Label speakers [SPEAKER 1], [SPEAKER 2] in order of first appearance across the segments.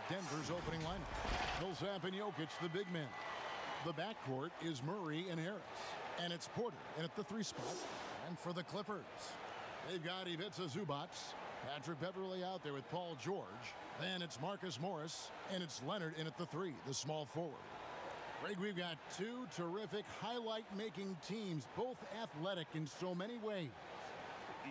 [SPEAKER 1] Denver's opening lineup. Millsap and Jokic, the big men. The backcourt is Murray and Harris. And it's Porter in at the 3 spot. And for the Clippers, they've got Ivica Zubac, Patrick Beverley out there with Paul George. Then it's Marcus Morris, and it's Leonard in at the 3, the small forward. Greg, we've got 2 terrific highlight-making teams, both athletic in so many ways.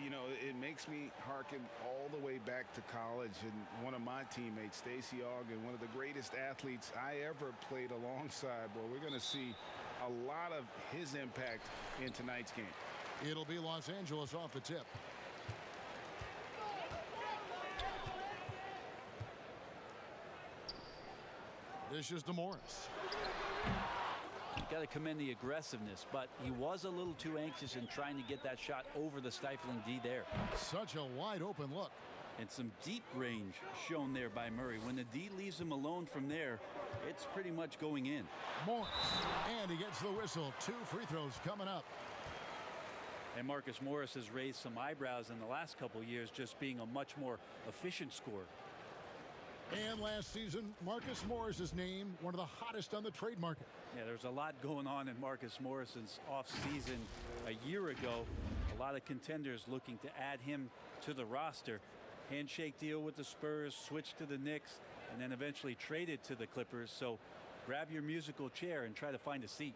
[SPEAKER 2] You know, it makes me hearken all the way back to college, and one of my teammates, Stacey Ogden, one of the greatest athletes I ever played alongside. Well, we're going to see a lot of his impact in tonight's game.
[SPEAKER 1] It'll be Los Angeles off the tip. This is to Morris.
[SPEAKER 3] Got to commend the aggressiveness, but he was a little too anxious in trying to get that shot over the stifling D there.
[SPEAKER 1] Such a wide open look.
[SPEAKER 3] And some deep range shown there by Murray. When the D leaves him alone from there, it's pretty much going in.
[SPEAKER 1] Morris, and he gets the whistle. 2 free throws coming up.
[SPEAKER 3] And Marcus Morris has raised some eyebrows in the last couple years, just being a much more efficient scorer.
[SPEAKER 1] And last season, Marcus Morris's name, one of the hottest on the trade market.
[SPEAKER 3] Yeah, there's a lot going on in Marcus Morris's offseason. A year ago, a lot of contenders looking to add him to the roster. Handshake deal with the Spurs, switched to the Knicks, and then eventually traded to the Clippers. So grab your musical chair and try to find a seat.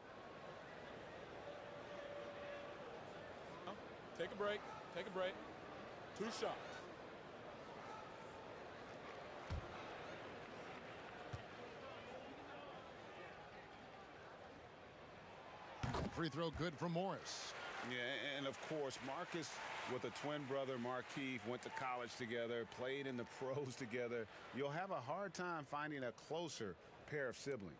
[SPEAKER 4] Take a break. Take a break. 2 shots.
[SPEAKER 1] Free throw good from Morris.
[SPEAKER 2] Yeah, and of course, Marcus with a twin brother, Markieff, went to college together, played in the pros together. You'll have a hard time finding a closer pair of siblings.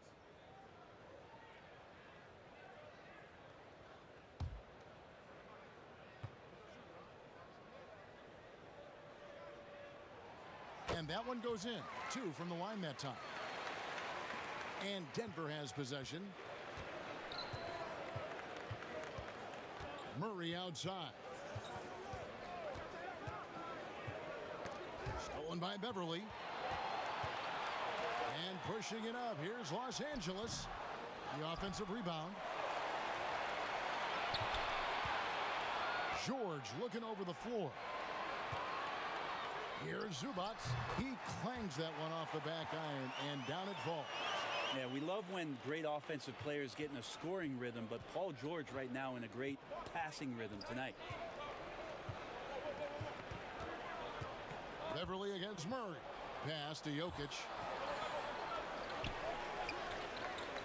[SPEAKER 1] And that one goes in. 2 from the line that time. And Denver has possession. Murray outside. Stolen by Beverley. And pushing it up. Here's Los Angeles. The offensive rebound. George looking over the floor. Here's Zubac. He clangs that one off the back iron, and down it falls.
[SPEAKER 3] Yeah, we love when great offensive players get in a scoring rhythm, but Paul George right now in a great passing rhythm tonight.
[SPEAKER 1] Beverley against Murray. Pass to Jokic.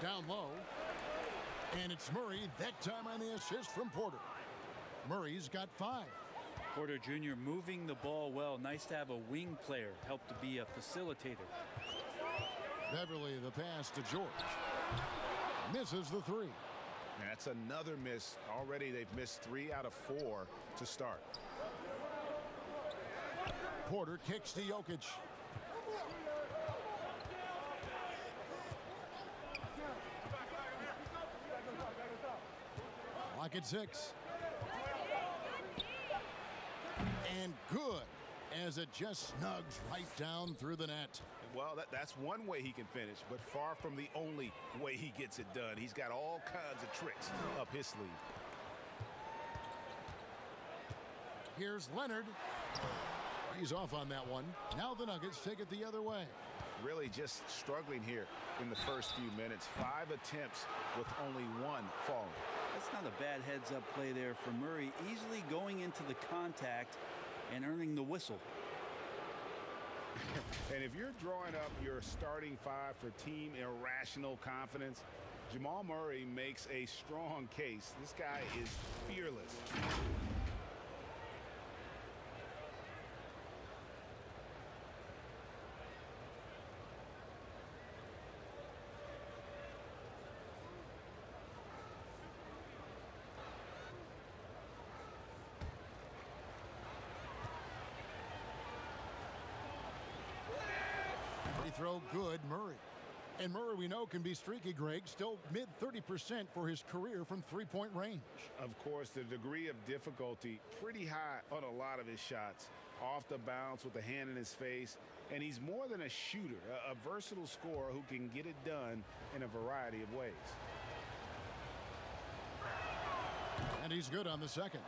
[SPEAKER 1] Down low. And it's Murray, that time on the assist from Porter. Murray's got 5.
[SPEAKER 3] Porter Jr. moving the ball well. Nice to have a wing player help to be a facilitator.
[SPEAKER 1] Beverley, the pass to George. Misses the 3.
[SPEAKER 2] That's another miss. Already they've missed 3 out of 4 to start.
[SPEAKER 1] Porter kicks to Jokic. Lock at 6. And good, as it just snugs right down through the net.
[SPEAKER 2] Well, that's one way he can finish, but far from the only way he gets it done. He's got all kinds of tricks up his sleeve.
[SPEAKER 1] Here's Leonard. He's off on that one. Now the Nuggets take it the other way.
[SPEAKER 2] Really just struggling here in the first few minutes. 5 attempts with only 1 falling.
[SPEAKER 3] That's not a bad heads-up play there for Murray. Easily going into the contact and earning the whistle.
[SPEAKER 2] And if you're drawing up your starting 5 for team irrational confidence, Jamal Murray makes a strong case. This guy is fearless.
[SPEAKER 1] Throw good, Murray. And Murray, we know, can be streaky, Greg. Still mid 30% for his career from 3-point range.
[SPEAKER 2] Of course, the degree of difficulty pretty high on a lot of his shots. Off the bounce with the hand in his face. And he's more than a shooter, a versatile scorer who can get it done in a variety of ways.
[SPEAKER 1] And he's good on the second.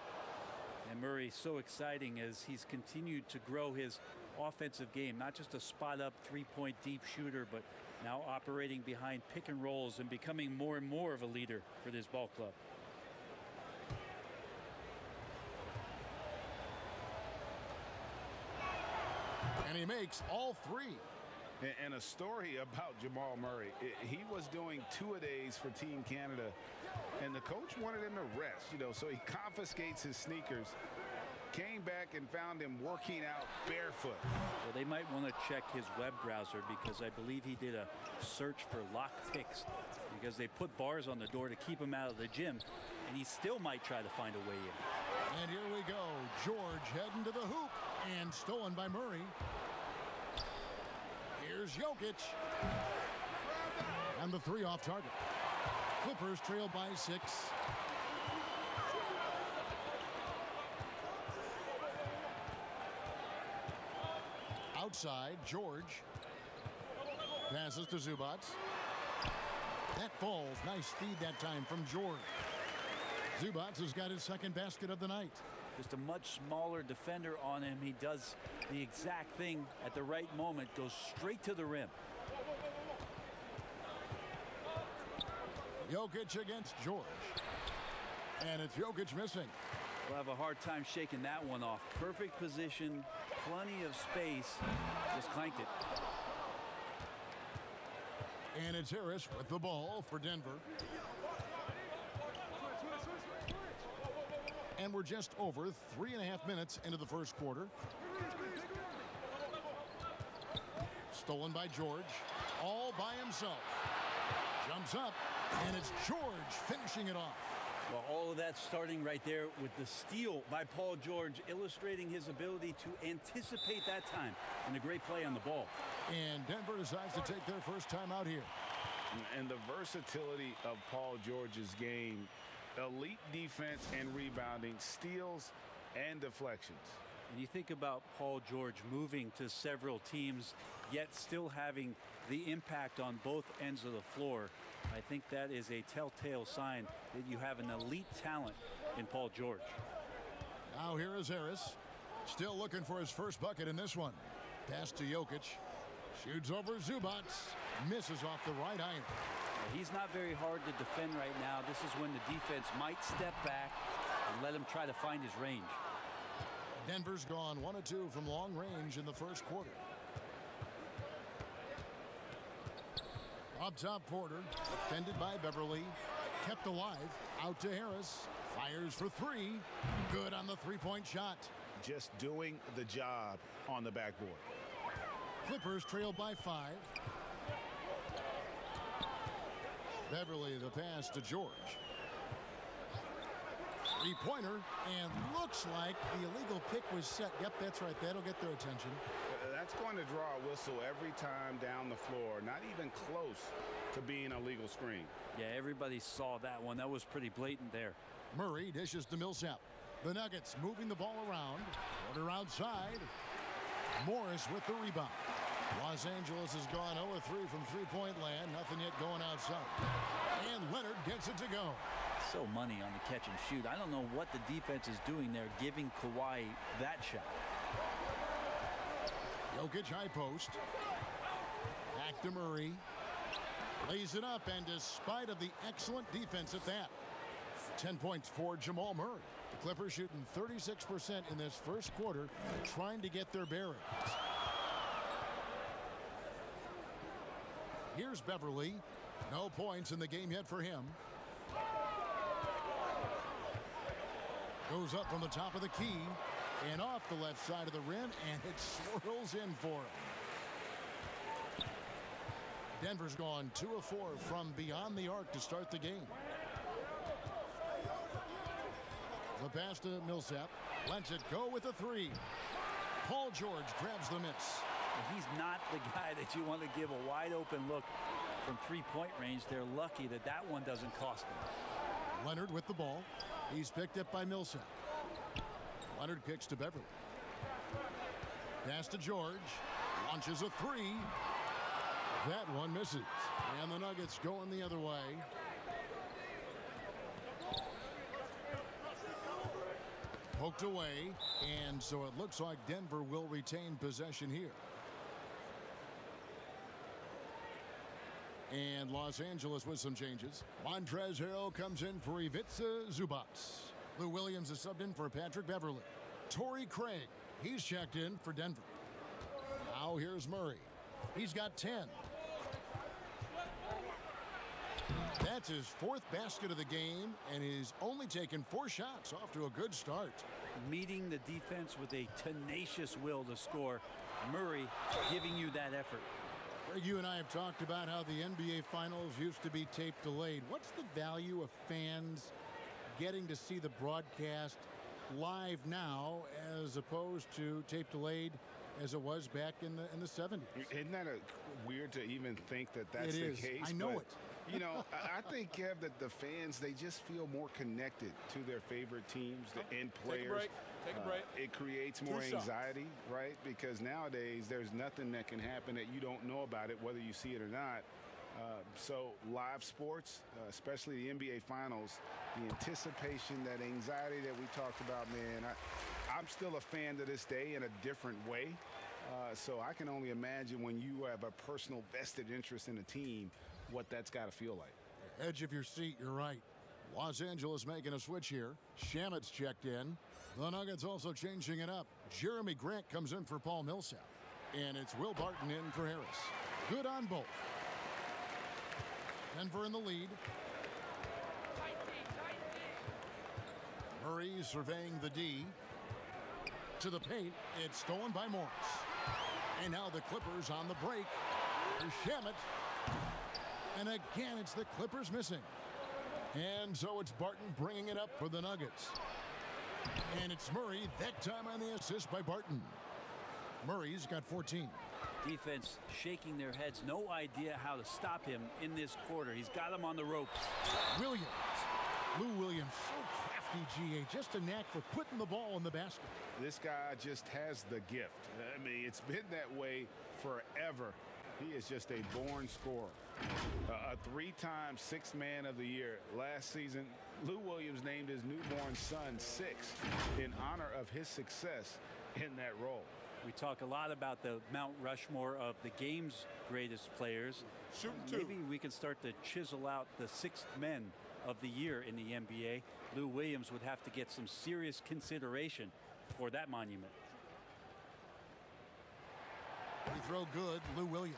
[SPEAKER 3] And Murray, so exciting as he's continued to grow his offensive game. Not just a spot-up three-point deep shooter, but now operating behind pick and rolls and becoming more and more of a leader for this ball club.
[SPEAKER 1] And he makes all three.
[SPEAKER 2] And a story about Jamal Murray. He was doing two-a-days for Team Canada, and the coach wanted him to rest, so he confiscates his sneakers, came back and found him working out barefoot.
[SPEAKER 3] Well, they might want to check his web browser because I believe he did a search for lock picks because they put bars on the door to keep him out of the gym, and he still might try to find a way in.
[SPEAKER 1] And here we go. George heading to the hoop and stolen by Murray. Here's Jokic. And the three off target. Clippers trail by 6. Outside, George. Passes to Zubac. That falls. Nice feed that time from George. Zubac has got his second basket of the night.
[SPEAKER 3] Just a much smaller defender on him. He does the exact thing at the right moment. Goes straight to the rim.
[SPEAKER 1] Jokic against George. And it's Jokic missing.
[SPEAKER 3] We'll have a hard time shaking that one off. Perfect position. Plenty of space. Just clanked it.
[SPEAKER 1] And it's Harris with the ball for Denver. And we're just over 3.5 minutes into the first quarter. Stolen by George, all by himself. Jumps up, and it's George finishing it off.
[SPEAKER 3] Well, all of that starting right there with the steal by Paul George, illustrating his ability to anticipate that time, and a great play on the ball.
[SPEAKER 1] And Denver decides to take their first time out here.
[SPEAKER 2] And the versatility of Paul George's game. Elite defense and rebounding, steals and deflections.
[SPEAKER 3] And you think about Paul George moving to several teams, yet still having the impact on both ends of the floor. I think that is a telltale sign that you have an elite talent in Paul George.
[SPEAKER 1] Now here is Harris. Still looking for his first bucket in this one. Pass to Jokic. Shoots over Zubac. Misses off the right iron.
[SPEAKER 3] He's not very hard to defend right now. This is when the defense might step back and let him try to find his range.
[SPEAKER 1] Denver's gone 1 of 2 from long range in the first quarter. Up top, Porter, defended by Beverly. Kept alive, out to Harris. Fires for 3. Good on the three-point shot.
[SPEAKER 2] Just doing the job on the backboard.
[SPEAKER 1] Clippers trail by 5. Beverly, the pass to George. Three-pointer, and looks like the illegal pick was set. Yep, that's right. That'll get their attention.
[SPEAKER 2] That's going to draw a whistle every time down the floor. Not even close to being a legal screen.
[SPEAKER 3] Yeah, everybody saw that one. That was pretty blatant there.
[SPEAKER 1] Murray dishes to Millsap. The Nuggets moving the ball around. Porter outside. Morris with the rebound. Los Angeles has gone 0-3 from three-point land. Nothing yet going outside. And Leonard gets it to go.
[SPEAKER 3] So money on the catch and shoot. I don't know what the defense is doing there, giving Kawhi that shot.
[SPEAKER 1] Jokic high post. Back to Murray. Lays it up, and despite of the excellent defense at that, 10 points for Jamal Murray. The Clippers shooting 36% in this first quarter, trying to get their bearings. Here's Beverly. No points in the game yet for him. Goes up from the top of the key and off the left side of the rim, and it swirls in for him. Denver's gone 2 of 4 from beyond the arc to start the game. The pass to Millsap. Lets it go with a 3. Paul George grabs the miss.
[SPEAKER 3] He's not the guy that you want to give a wide open look from three-point range. They're lucky that that one doesn't cost them.
[SPEAKER 1] Leonard with the ball. He's picked up by Millsap. Leonard kicks to Beverly. Pass to George. Launches a three. That one misses. And the Nuggets going the other way. Poked away. And so it looks like Denver will retain possession here. And Los Angeles with some changes. Montrezl Harrell comes in for Ivica Zubac. Lou Williams is subbed in for Patrick Beverley. Torrey Craig, he's checked in for Denver. Now here's Murray. He's got 10. That's his fourth basket of the game, and he's only taken 4 shots. Off to a good start.
[SPEAKER 3] Meeting the defense with a tenacious will to score. Murray giving you that effort.
[SPEAKER 1] Greg, you and I have talked about how the NBA Finals used to be tape delayed. What's the value of fans getting to see the broadcast live now as opposed to tape delayed as it was back in the 70s?
[SPEAKER 2] Isn't that weird to even think that that's the case?
[SPEAKER 1] I know it.
[SPEAKER 2] You know, I think, Kev, that the fans, they just feel more connected to their favorite teams and players.
[SPEAKER 4] Take a break.
[SPEAKER 2] It creates more anxiety, right? Because nowadays there's nothing that can happen that you don't know about it, whether you see it or not. So live sports, especially the NBA Finals, the anticipation, that anxiety that we talked about, man, I'm still a fan to this day in a different way. So I can only imagine when you have a personal vested interest in a team, what that's got to feel like.
[SPEAKER 1] Edge of your seat, you're right. Los Angeles making a switch here. Shamet's checked in. The Nuggets also changing it up. Jeremy Grant comes in for Paul Millsap. And it's Will Barton in for Harris. Good on both. Denver in the lead. Murray surveying the D. To the paint. It's stolen by Morris. And now the Clippers on the break. Here's Shamet. And again, it's the Clippers missing. And so it's Barton bringing it up for the Nuggets. And it's Murray, that time on the assist by Barton. Murray's got 14.
[SPEAKER 3] Defense shaking their heads. No idea how to stop him in this quarter. He's got him on the ropes.
[SPEAKER 1] Williams. Lou Williams, so crafty, GA. Just a knack for putting the ball in the basket.
[SPEAKER 2] This guy just has the gift. I mean, it's been that way forever. He is just a born scorer. A 3-time Sixth Man of the Year. Last season, Lou Williams named his newborn son Six in honor of his success in that role.
[SPEAKER 3] We talk a lot about the Mount Rushmore of the game's greatest players.
[SPEAKER 4] Shooting two.
[SPEAKER 3] Maybe we can start to chisel out the sixth men of the year in the NBA. Lou Williams would have to get some serious consideration for that monument.
[SPEAKER 1] Free throw good, Lou Williams.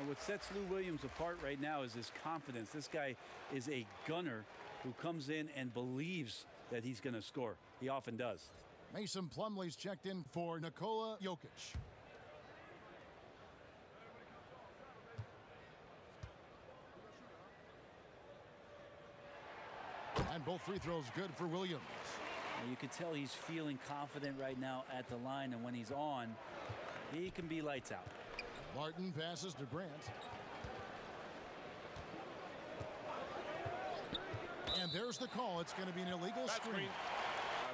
[SPEAKER 3] And what sets Lou Williams apart right now is his confidence. This guy is a gunner who comes in and believes that he's going to score. He often does.
[SPEAKER 1] Mason Plumlee's checked in for Nikola Jokic. And both free throws good for Williams.
[SPEAKER 3] And you can tell he's feeling confident right now at the line, and when he's on, he can be lights out.
[SPEAKER 1] Martin passes to Grant. And there's the call. It's going to be an illegal screen.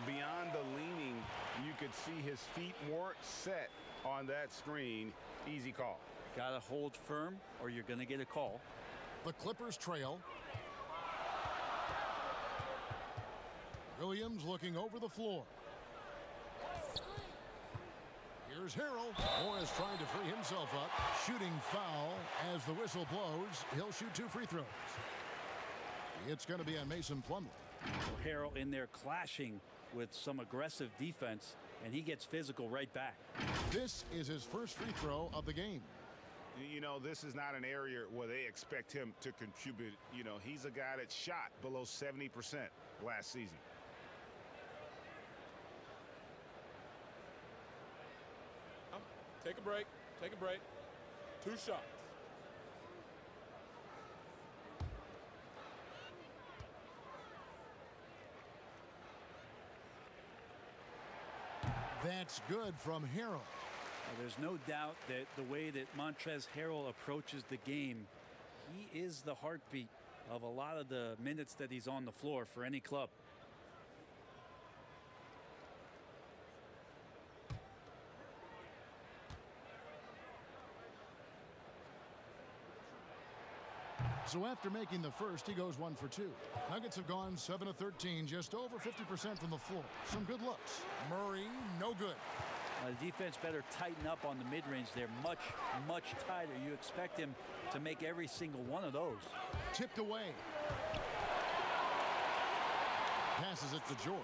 [SPEAKER 2] Beyond the leaning, you could see his feet weren't set on that screen. Easy call.
[SPEAKER 3] Got to hold firm or you're going to get a call.
[SPEAKER 1] The Clippers trail. Williams looking over the floor. Here's Harrell. Morris trying to free himself up. Shooting foul as the whistle blows. He'll shoot 2 free throws. It's going to be on Mason Plumlee.
[SPEAKER 3] Harrell in there clashing with some aggressive defense, and he gets physical right back.
[SPEAKER 2] This is his first free throw of the game. You know, this is not an area where they expect him to contribute. You know, he's a guy that shot below 70% last season.
[SPEAKER 4] Take a break. Take a break. 2 shots.
[SPEAKER 1] That's good from Harrell.
[SPEAKER 3] There's no doubt that the way that Montrezl Harrell approaches the game, he is the heartbeat of a lot of the minutes that he's on the floor for any club.
[SPEAKER 1] So after making the first, he goes 1 for 2. Nuggets have gone 7 of 13, just over 50% from the floor. Some good looks. Murray, no good.
[SPEAKER 3] The defense better tighten up on the mid-range. They're much, much tighter. You expect him to make every single one of those.
[SPEAKER 1] Tipped away. Passes it to George.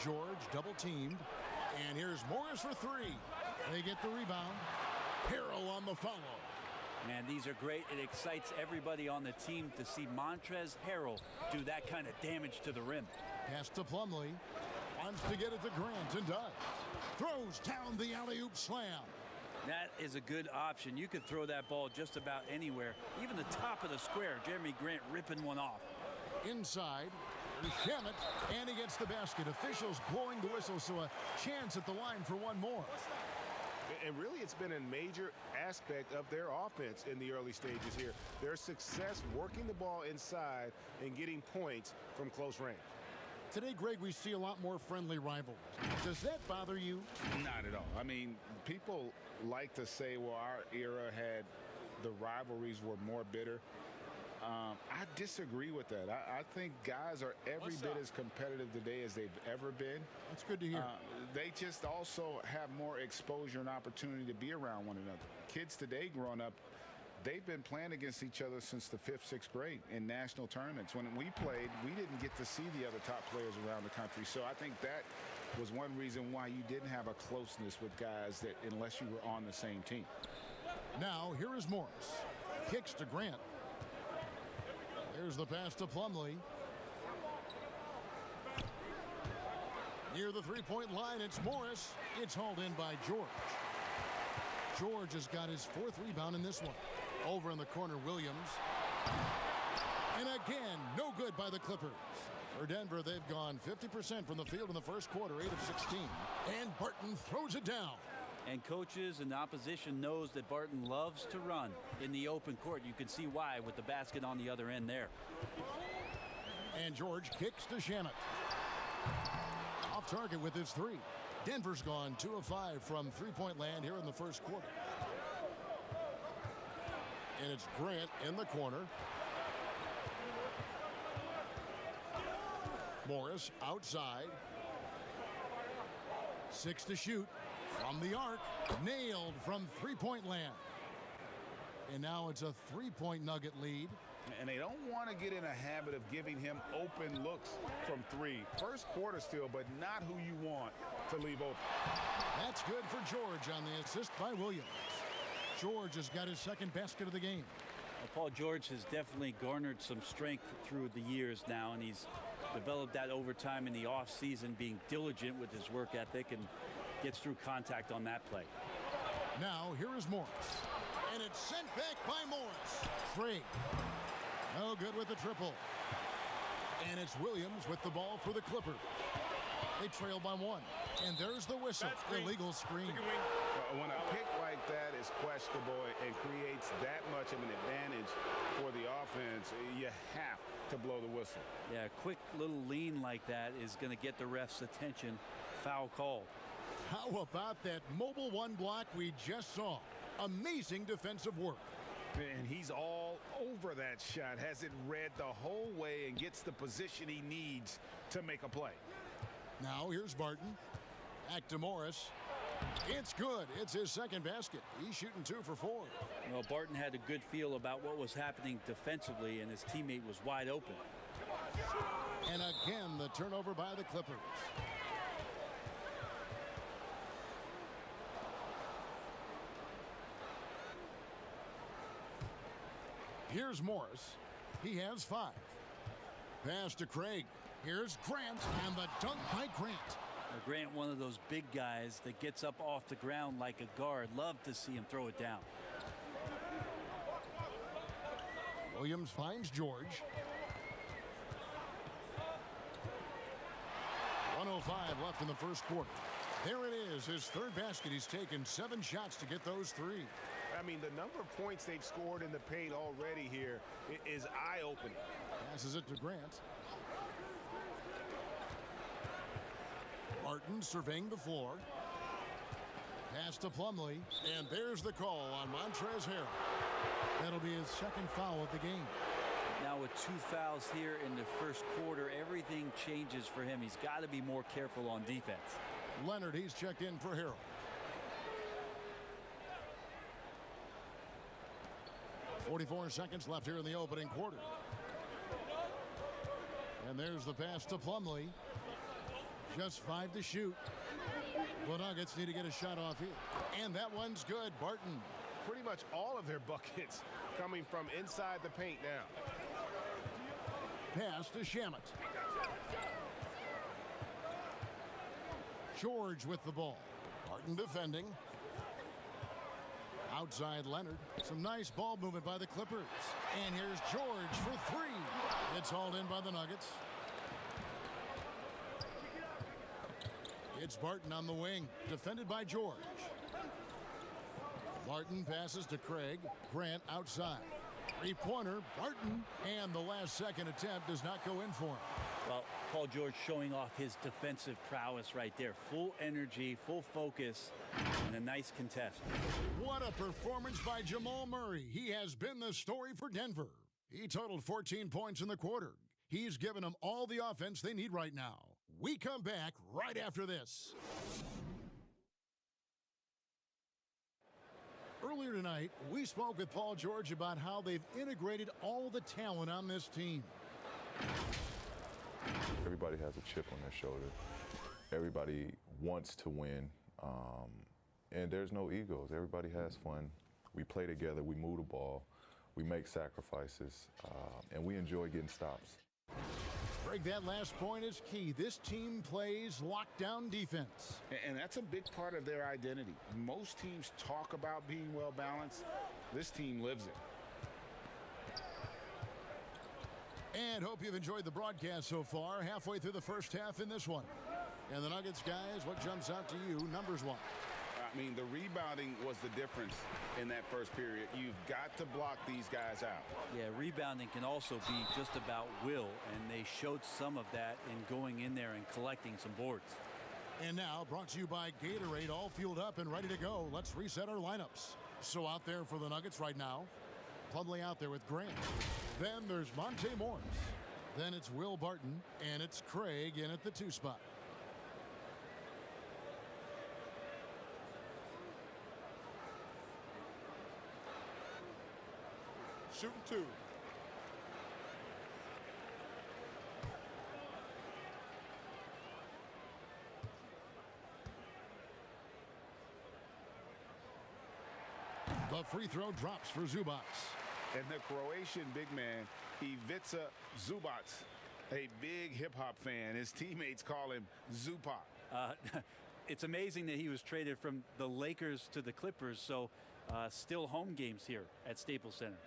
[SPEAKER 1] George double teamed. And here's Morris for 3. They get the rebound. Harrell on the follow.
[SPEAKER 3] Man, these are great. It excites everybody on the team to see Montrezl Harrell do that kind of damage to the rim.
[SPEAKER 1] Pass to Plumlee. Wants to get it to Grant and does. Throws down the alley-oop slam.
[SPEAKER 3] That is a good option. You could throw that ball just about anywhere. Even the top of the square. Jeremy Grant ripping one off.
[SPEAKER 1] Inside. Shamet, and he gets the basket. Officials blowing the whistle, so a chance at the line for one more.
[SPEAKER 2] And really, it's been a major aspect of their offense in the early stages here. Their success working the ball inside and getting points from close range.
[SPEAKER 1] Today, Greg, we see a lot more friendly rivalries. Does that bother you?
[SPEAKER 2] Not at all. I mean, people like to say, well, our era had the rivalries were more bitter. I disagree with that. I think guys are every bit as competitive today as they've ever been.
[SPEAKER 1] That's good to hear.
[SPEAKER 2] They just also have more exposure and opportunity to be around one another. Kids today growing up, they've been playing against each other since the 5th, 6th grade in national tournaments. When we played, we didn't get to see the other top players around the country. So I think that was one reason why you didn't have a closeness with guys that unless you were on the same team.
[SPEAKER 1] Now, here is Morris. Kicks to Grant. Here's the pass to Plumlee. Near the three-point line, it's Morris. It's hauled in by George. George has got his 4th rebound in this one. Over in the corner, Williams. And again, no good by the Clippers. For Denver, they've gone 50% from the field in the first quarter, 8 of 16. And Barton throws it down.
[SPEAKER 3] And coaches and opposition knows that Barton loves to run in the open court. You can see why with the basket on the other end there.
[SPEAKER 1] And George kicks to Shamet. Off target with his 3. Denver's gone 2 of 5 from three-point land here in the first quarter. And it's Grant in the corner. Morris outside. 6 to shoot. From the arc, nailed from three-point land. And now it's a 3-point Nugget lead.
[SPEAKER 2] And they don't want to get in a habit of giving him open looks from 3. First quarter still, but not who you want to leave open.
[SPEAKER 1] That's good for George on the assist by Williams. George has got his 2nd basket of the game.
[SPEAKER 3] Well, Paul George has definitely garnered some strength through the years now, and he's developed that over time in the offseason, being diligent with his work ethic and gets through contact on that play.
[SPEAKER 1] Now, here is Morris. And it's sent back by Morris. Craig. No good with the triple. And it's Williams with the ball for the Clippers. They trail by 1. And there's the whistle. Illegal screen.
[SPEAKER 2] When a pick like that is questionable and creates that much of an advantage for the offense, you have to blow the whistle.
[SPEAKER 3] Yeah, a quick little lean like that is going to get the ref's attention. Foul call.
[SPEAKER 1] How about that mobile 1 block we just saw? Amazing defensive work.
[SPEAKER 2] And he's all over that shot. Has it read the whole way and gets the position he needs to make a play.
[SPEAKER 1] Now here's Barton. Back to Morris. It's good. It's his 2nd basket. He's shooting 2 for 4.
[SPEAKER 3] Well, Barton had a good feel about what was happening defensively, and his teammate was wide open.
[SPEAKER 1] And again, the turnover by the Clippers. Here's Morris. He has 5. Pass to Craig. Here's Grant, and the dunk by Grant.
[SPEAKER 3] Now, Grant, one of those big guys that gets up off the ground like a guard. Love to see him throw it down.
[SPEAKER 1] Williams finds George. 1:05 left in the first quarter. There it is, his 3rd basket. He's taken 7 shots to get those 3.
[SPEAKER 2] I mean, the number of points they've scored in the paint already here is eye-opening.
[SPEAKER 1] Passes it to Grant. Barton surveying the floor. Pass to Plumlee. And there's the call on Montrezl Harrell. That'll be his second foul of the game.
[SPEAKER 3] Now with 2 fouls here in the first quarter, everything changes for him. He's got to be more careful on defense.
[SPEAKER 1] Leonard, he's checked in for Harrell. 44 seconds left here in the opening quarter. And there's the pass to Plumlee. Just 5 to shoot. The Nuggets need to get a shot off here. And that one's good. Barton.
[SPEAKER 5] Pretty much all of their buckets coming from inside the paint now.
[SPEAKER 1] Pass to Shamet. George with the ball. Barton defending. Outside Leonard. Some nice ball movement by the Clippers. And here's George for 3. It's hauled in by the Nuggets. It's Barton on the wing. Defended by George. Barton passes to Craig. Grant outside. 3-pointer. Barton. And the last second attempt does not go in for him.
[SPEAKER 3] Well, Paul George showing off his defensive prowess right there. Full energy, full focus, and a nice contest.
[SPEAKER 1] What a performance by Jamal Murray. He has been the story for Denver. He totaled 14 points in the quarter. He's given them all the offense they need right now. We come back right after this. Earlier tonight, we spoke with Paul George about how they've integrated all the talent on this team.
[SPEAKER 6] Everybody has a chip on their shoulder. Everybody wants to win, and there's no egos. Everybody has fun. We play together. We move the ball. We make sacrifices, and we enjoy getting stops.
[SPEAKER 1] Greg, that last point is key. This team plays lockdown defense.
[SPEAKER 2] And that's a big part of their identity. Most teams talk about being well balanced. This team lives it.
[SPEAKER 1] And hope you've enjoyed the broadcast so far. Halfway through the first half in this one. And the Nuggets, guys, what jumps out to you numbers-wise?
[SPEAKER 2] I mean, the rebounding was the difference in that first period. You've got to block these guys out.
[SPEAKER 3] Yeah, rebounding can also be just about will, and they showed some of that in going in there and collecting some boards.
[SPEAKER 1] And now, brought to you by Gatorade, all fueled up and ready to go. Let's reset our lineups. So out there for the Nuggets right now, Plumlee out there with Grant. Then there's Monte Morris. Then it's Will Barton, and it's Craig in at the 2 spot.
[SPEAKER 4] Shooting 2.
[SPEAKER 1] The free throw drops for Zubac.
[SPEAKER 2] And the Croatian big man, Ivica Zubac, a big hip-hop fan. His teammates call him Zupac.
[SPEAKER 3] It's amazing that he was traded from the Lakers to the Clippers, so still home games here at Staples Center.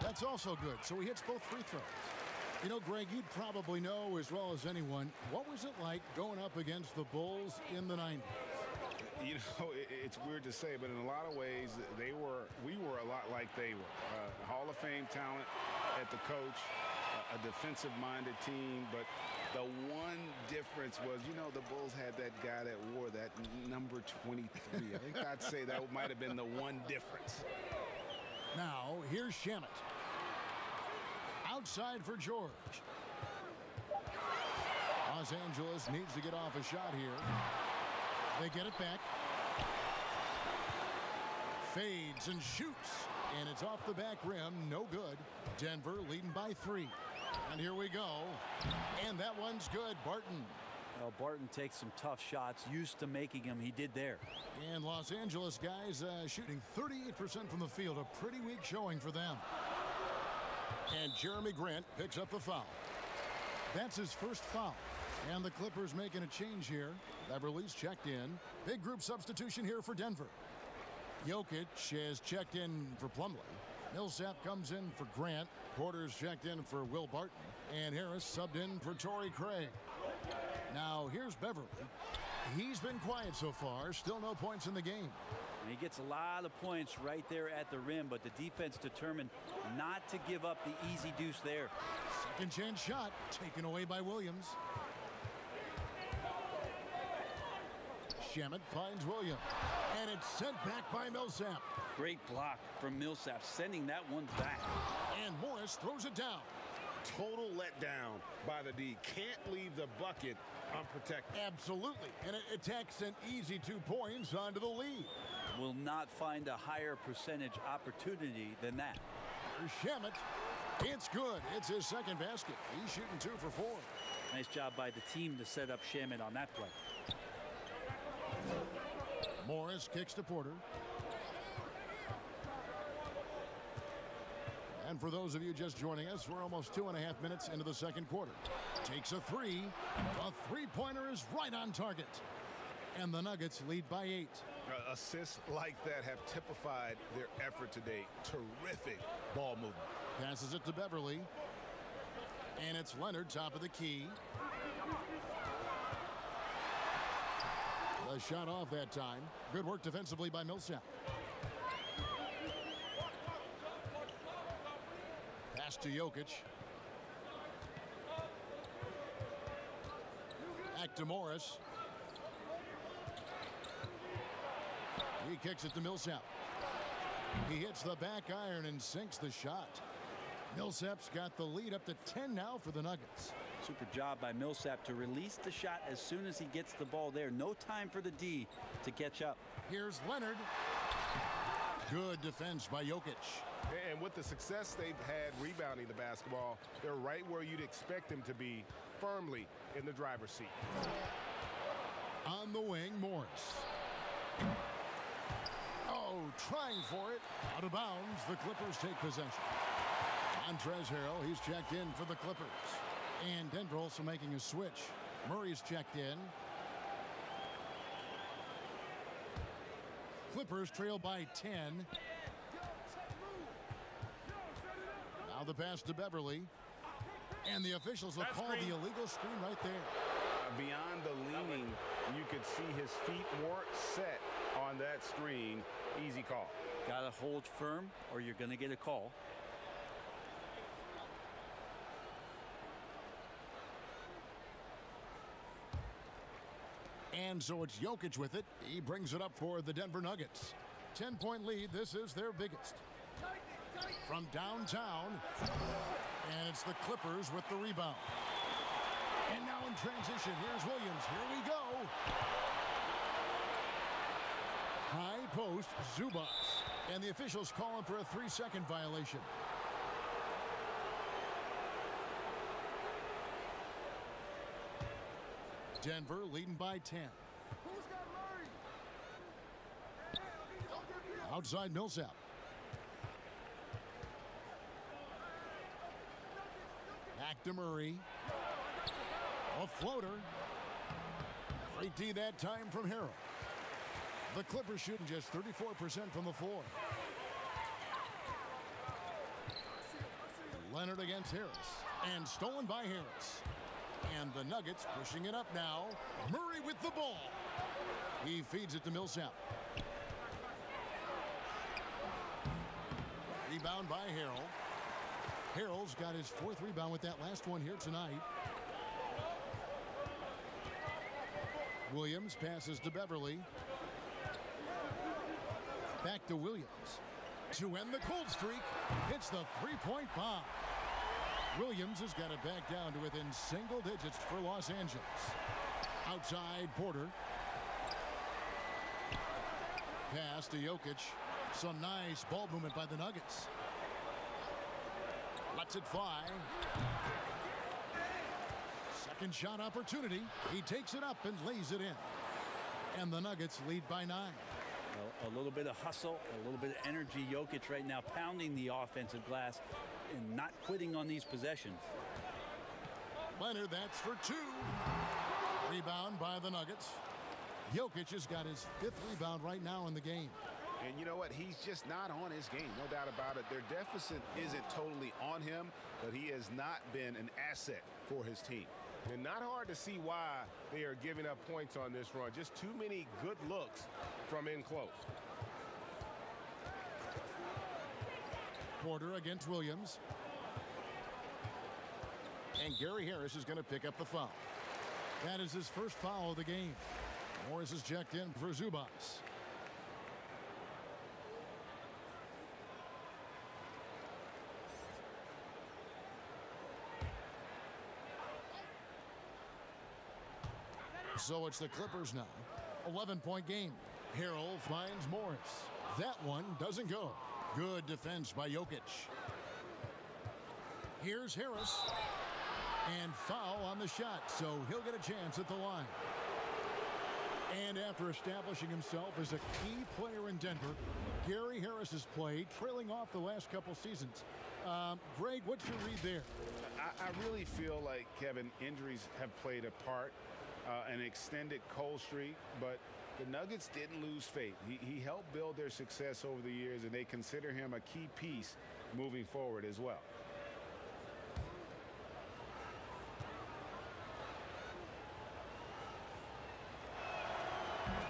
[SPEAKER 1] That's also good. So he hits both free throws. You know, Greg, you'd probably know as well as anyone, what was it like going up against the Bulls in the 90s?
[SPEAKER 2] You know, it's weird to say, but in a lot of ways, we were a lot like they were. Hall of Fame talent at the coach, a defensive-minded team, but the one difference was, you know, the Bulls had that guy that wore that number 23. I think I'd say that might have been the one difference.
[SPEAKER 1] Now, here's Shamet. Outside for George. Los Angeles needs to get off a shot here. They get it back. Fades and shoots. And it's off the back rim. No good. Denver leading by 3. And here we go. And that one's good. Barton.
[SPEAKER 3] Well, Barton takes some tough shots. Used to making them. He did there.
[SPEAKER 1] And Los Angeles guys shooting 38% from the field. A pretty weak showing for them. And Jeremy Grant picks up the foul. That's his first foul. And the Clippers making a change here. Beverly's checked in. Big group substitution here for Denver. Jokic has checked in for Plumlee. Millsap comes in for Grant. Porter's checked in for Will Barton. And Harris subbed in for Torrey Craig. Now here's Beverly. He's been quiet so far. Still no points in the game.
[SPEAKER 3] And he gets a lot of points right there at the rim, but the defense determined not to give up the easy deuce there.
[SPEAKER 1] Second chance shot taken away by Williams. Shamet finds Williams. And it's sent back by Millsap.
[SPEAKER 3] Great block from Millsap, sending that one back.
[SPEAKER 1] And Morris throws it down.
[SPEAKER 2] Total letdown by the D. Can't leave the bucket unprotected.
[SPEAKER 1] Absolutely. And it attacks an easy 2 points onto the lead.
[SPEAKER 3] Will not find a higher percentage opportunity than that.
[SPEAKER 1] For Shamet, it's good. It's his second basket. He's shooting 2 for 4.
[SPEAKER 3] Nice job by the team to set up Shamet on that play.
[SPEAKER 1] Morris kicks to Porter. And for those of you just joining us, we're almost 2.5 minutes into the second quarter. Takes a three. A three-pointer is right on target. And the Nuggets lead by 8.
[SPEAKER 2] Assists like that have typified their effort today. Terrific ball movement.
[SPEAKER 1] Passes it to Beverly. And it's Leonard, top of the key. The shot off that time. Good work defensively by Millsap. Pass to Jokic. Back to Morris. He kicks it to Millsap. He hits the back iron and sinks the shot. Millsap's got the lead up to 10 now for the Nuggets.
[SPEAKER 3] Super job by Millsap to release the shot as soon as he gets the ball there. No time for the D to catch up.
[SPEAKER 1] Here's Leonard. Good defense by Jokic.
[SPEAKER 5] And with the success they've had rebounding the basketball, they're right where you'd expect them to be, firmly in the driver's seat.
[SPEAKER 1] On the wing, Morris. Oh, trying for it. Out of bounds, the Clippers take possession. Montrezl Harrell, he's checked in for the Clippers. And Denver also making a switch. Murray's checked in. Clippers trail by 10. Now the pass to Beverly. And the officials will call the illegal screen right there.
[SPEAKER 2] Beyond the leaning, you could see his feet weren't set on that screen. Easy call.
[SPEAKER 3] Gotta hold firm or you're gonna get a call.
[SPEAKER 1] And so it's Jokic with it. He brings it up for the Denver Nuggets. 10-point lead. This is their biggest. From downtown. And it's the Clippers with the rebound. And now in transition, here's Williams. Here we go. High post, Zubac. And the officials calling for a 3-second violation. Denver leading by 10. Outside Millsap. Back to Murray. A floater. Great D that time from Harrell. The Clippers shooting just 34% from the floor. Leonard against Harris. And stolen by Harris. And the Nuggets pushing it up now. Murray with the ball. He feeds it to Millsap. Rebound by Harrell. Harrell's got his 4th rebound with that last one here tonight. Williams passes to Beverly. Back to Williams. To end the cold streak, it's the 3-point bomb. Williams has got it back down to within single digits for Los Angeles. Outside Porter. Pass to Jokic. Some nice ball movement by the Nuggets. Lets it fly. Second shot opportunity. He takes it up and lays it in. And the Nuggets lead by 9.
[SPEAKER 3] Well, a little bit of hustle, a little bit of energy. Jokic right now pounding the offensive glass and not quitting on these possessions.
[SPEAKER 1] Leonard, that's for 2. Rebound by the Nuggets. Jokic has got his 5th rebound right now in the game.
[SPEAKER 2] And you know what? He's just not on his game. No doubt about it. Their deficit isn't totally on him, but he has not been an asset for his team.
[SPEAKER 5] And not hard to see why they are giving up points on this run. Just too many good looks from in close.
[SPEAKER 1] Porter against Williams. And Gary Harris is going to pick up the foul. That is his first foul of the game. Morris is checked in for Zubac. So it's the Clippers now. 11-point game. Harrell finds Morris. That one doesn't go. Good defense by Jokic. Here's Harris. And foul on the shot, so he'll get a chance at the line. And after establishing himself as a key player in Denver, Gary Harris has played, trailing off the last couple seasons. Greg, what's your read there?
[SPEAKER 2] I really feel like, Kevin, injuries have played a part. An extended cold streak, but the Nuggets didn't lose faith. He helped build their success over the years, and they consider him a key piece moving forward as well.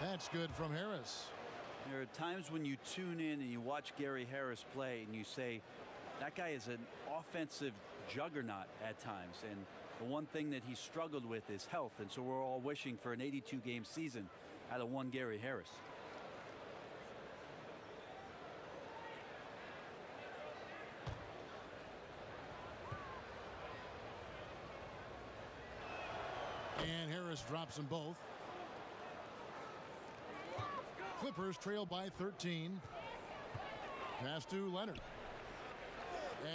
[SPEAKER 1] That's good from Harris.
[SPEAKER 3] There are times when you tune in and you watch Gary Harris play and you say, that guy is an offensive juggernaut at times. And the one thing that he struggled with is health. And so we're all wishing for an 82-game season out of one Gary Harris.
[SPEAKER 1] And Harris drops them both. Clippers trail by 13. Pass to Leonard.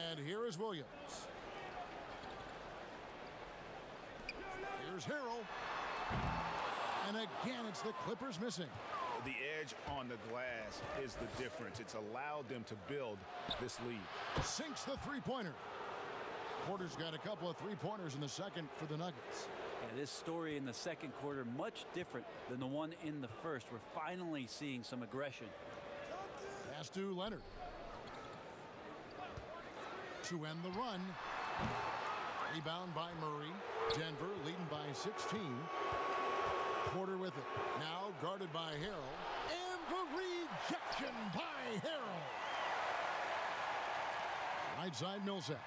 [SPEAKER 1] And here is Williams. Here's Harrell. And again, it's the Clippers missing.
[SPEAKER 2] The edge on the glass is the difference. It's allowed them to build this lead.
[SPEAKER 1] Sinks the three-pointer. Porter's got a couple of three-pointers in the second for the Nuggets.
[SPEAKER 3] Yeah, this story in the second quarter much different than the one in the first. We're finally seeing some aggression.
[SPEAKER 1] Pass to Leonard. To end the run. Rebound by Murray. Denver leading by 16. Porter with it. Now guarded by Harrell. And the rejection by Harrell. Right side Millsap.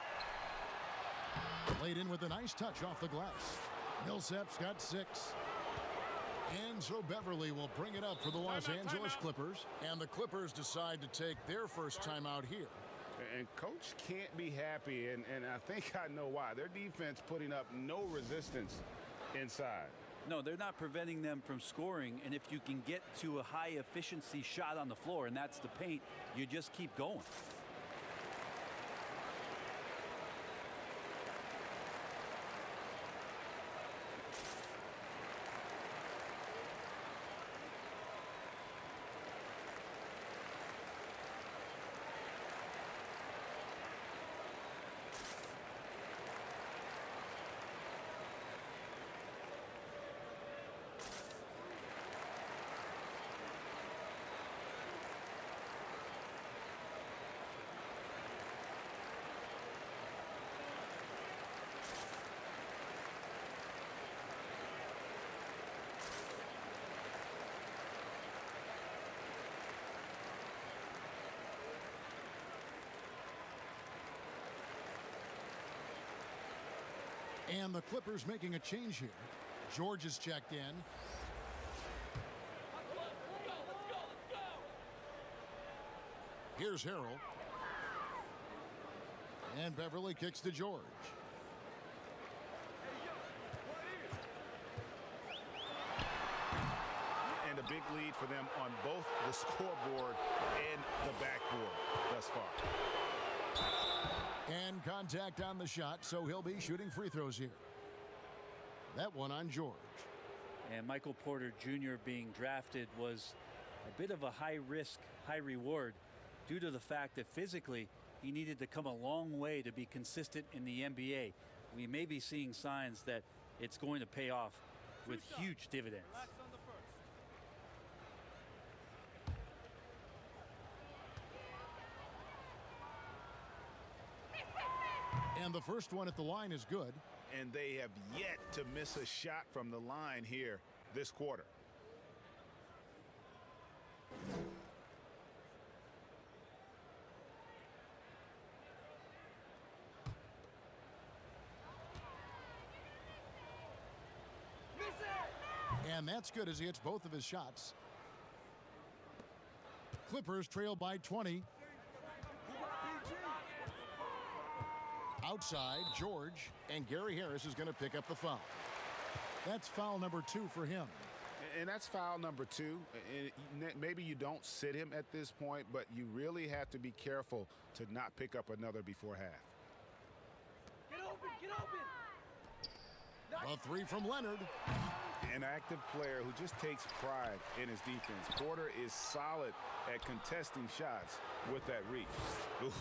[SPEAKER 1] Laid in with a nice touch off the glass. Millsap's got 6. And so Beverly will bring it up for the Los Angeles Clippers. And the Clippers decide to take their first timeout here.
[SPEAKER 2] And Coach can't be happy, and I think I know why. Their defense putting up no resistance inside.
[SPEAKER 3] No, they're not preventing them from scoring, and if you can get to a high efficiency shot on the floor, and that's the paint, you just keep going.
[SPEAKER 1] And the Clippers making a change here. George is checked in. Here's Harrell. And Beverly kicks to George.
[SPEAKER 2] And a big lead for them on both the scoreboard and the backboard thus far.
[SPEAKER 1] And contact on the shot, so he'll be shooting free throws here. That one on George.
[SPEAKER 3] And Michael Porter Jr. being drafted was a bit of a high risk, high reward due to the fact that physically he needed to come a long way to be consistent in the NBA. We may be seeing signs that it's going to pay off with huge dividends.
[SPEAKER 1] And the first one at the line is good.
[SPEAKER 2] And they have yet to miss a shot from the line here this quarter.
[SPEAKER 1] And that's good as he hits both of his shots. Clippers trail by 20. Outside, George, and Gary Harris is going to pick up the foul. That's foul number 2 for him.
[SPEAKER 2] And that's foul number 2. And maybe you don't sit him at this point, but you really have to be careful to not pick up another before half.
[SPEAKER 7] Get open, get open.
[SPEAKER 1] A 3 from Leonard.
[SPEAKER 2] An active player who just takes pride in his defense. Porter is solid at contesting shots with that reach. Oof,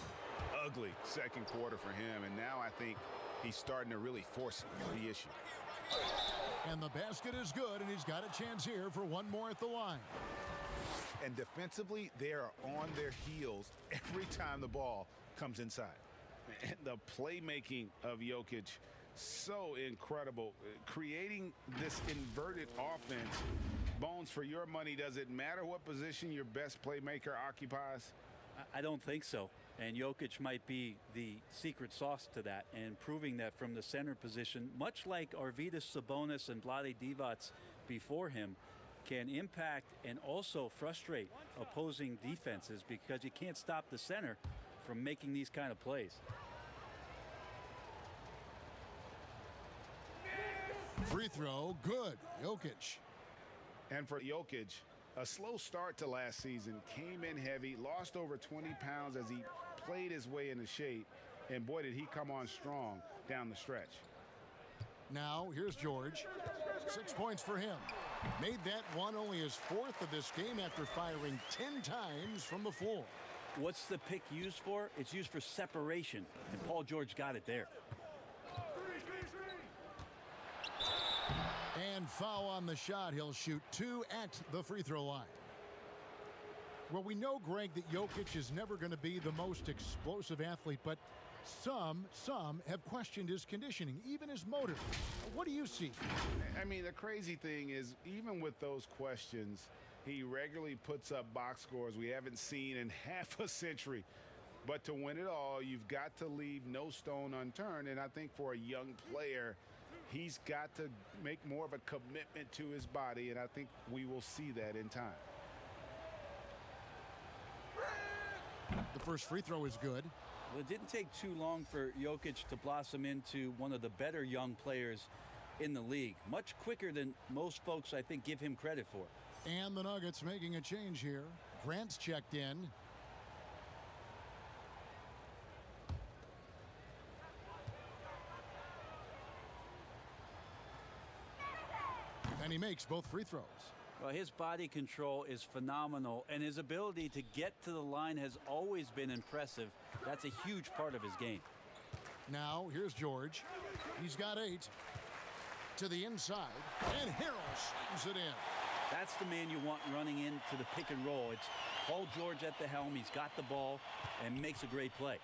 [SPEAKER 2] ugly second quarter for him, and now I think he's starting to really force the issue.
[SPEAKER 1] And the basket is good, and he's got a chance here for one more at the line.
[SPEAKER 2] And defensively, they are on their heels every time the ball comes inside. And the playmaking of Jokic, so incredible. Creating this inverted offense. Bones, for your money, does it matter what position your best playmaker occupies?
[SPEAKER 3] I don't think so. And Jokic might be the secret sauce to that, and proving that from the center position, much like Arvydas Sabonis and Vlade Divac before him, can impact and also frustrate opposing defenses because you can't stop the center from making these kind of plays.
[SPEAKER 1] Free throw, good. Jokic.
[SPEAKER 2] And for Jokic, a slow start to last season, came in heavy, lost over 20 pounds as he played his way into shape, and boy, did he come on strong down the stretch.
[SPEAKER 1] Now, here's George. 6 points for him. Made that one only his 4th of this game after firing 10 times from the floor.
[SPEAKER 3] What's the pick used for? It's used for separation, and Paul George got it there.
[SPEAKER 1] And foul on the shot. He'll shoot 2 at the free throw line. Well, we know, Greg, that Jokic is never going to be the most explosive athlete, but some have questioned his conditioning, even his motor. What do you see?
[SPEAKER 2] I mean, the crazy thing is, even with those questions, he regularly puts up box scores we haven't seen in half a century. But to win it all, you've got to leave no stone unturned, and I think for a young player, he's got to make more of a commitment to his body, and I think we will see that in time.
[SPEAKER 1] The first free throw is good.
[SPEAKER 3] Well, it didn't take too long for Jokic to blossom into one of the better young players in the league. Much quicker than most folks, I think, give him credit for.
[SPEAKER 1] And the Nuggets making a change here. Grant's checked in. And he makes both free throws.
[SPEAKER 3] Well, his body control is phenomenal, and his ability to get to the line has always been impressive. That's a huge part of his game.
[SPEAKER 1] Now, here's George. He's got 8. To the inside, and Harrell slams it in.
[SPEAKER 3] That's the man you want running into the pick and roll. It's Paul George at the helm. He's got the ball and makes a great play.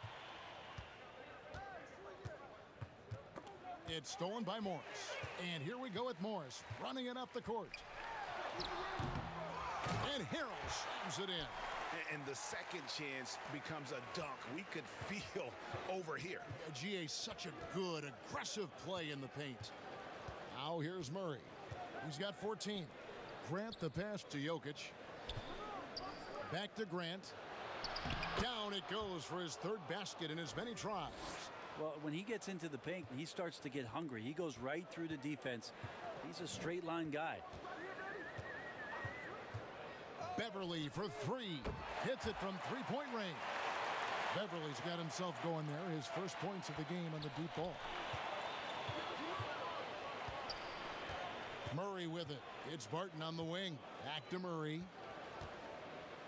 [SPEAKER 1] It's stolen by Morris. And here we go with Morris running it up the court. And Harrell slams it in.
[SPEAKER 2] And the second chance becomes a dunk. We could feel over here.
[SPEAKER 1] GA, such a good, aggressive play in the paint. Now here's Murray. He's got 14. Grant the pass to Jokic. Back to Grant. Down it goes for his 3rd basket in as many tries.
[SPEAKER 3] Well, when he gets into the paint, he starts to get hungry. He goes right through the defense. He's a straight line guy.
[SPEAKER 1] Beverly for 3. Hits it from 3-point range. Beverly's got himself going there. His first points of the game on the deep ball. Murray with it. It's Barton on the wing. Back to Murray.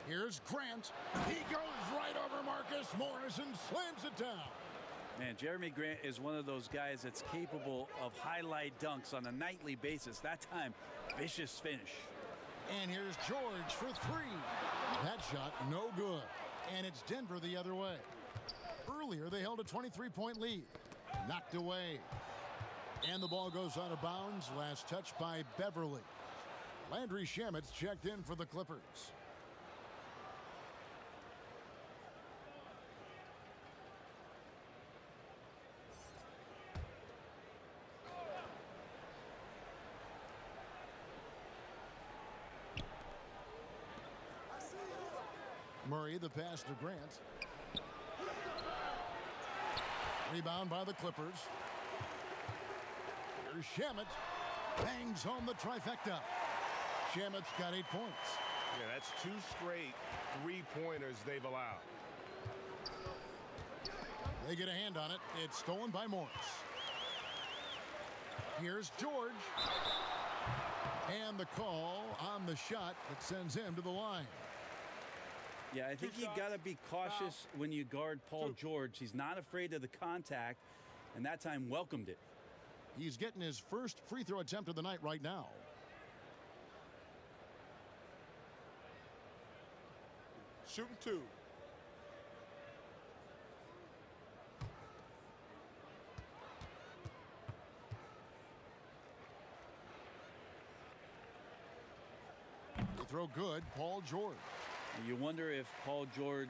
[SPEAKER 1] Here's Grant. He goes right over Marcus Morris and slams it down.
[SPEAKER 3] Man, Jeremy Grant is one of those guys that's capable of highlight dunks on a nightly basis. That time, vicious finish.
[SPEAKER 1] And here's George for 3. That shot, no good. And it's Denver the other way. Earlier, they held a 23-point lead. Knocked away. And the ball goes out of bounds. Last touch by Beverly. Landry Shamit's checked in for the Clippers. Murray, the pass to Grant. Rebound by the Clippers. Here's Shamet. Bangs home the trifecta. Shamet's got 8 points.
[SPEAKER 5] Yeah, that's 2 straight three-pointers they've allowed.
[SPEAKER 1] They get a hand on it. It's stolen by Morris. Here's George. And the call on the shot that sends him to the line.
[SPEAKER 3] Yeah, I think you got to be cautious when you guard Paul George. He's not afraid of the contact, and that time welcomed it.
[SPEAKER 1] He's getting his first free throw attempt of the night right now.
[SPEAKER 4] Shooting 2.
[SPEAKER 1] The throw good, Paul George.
[SPEAKER 3] You wonder if Paul George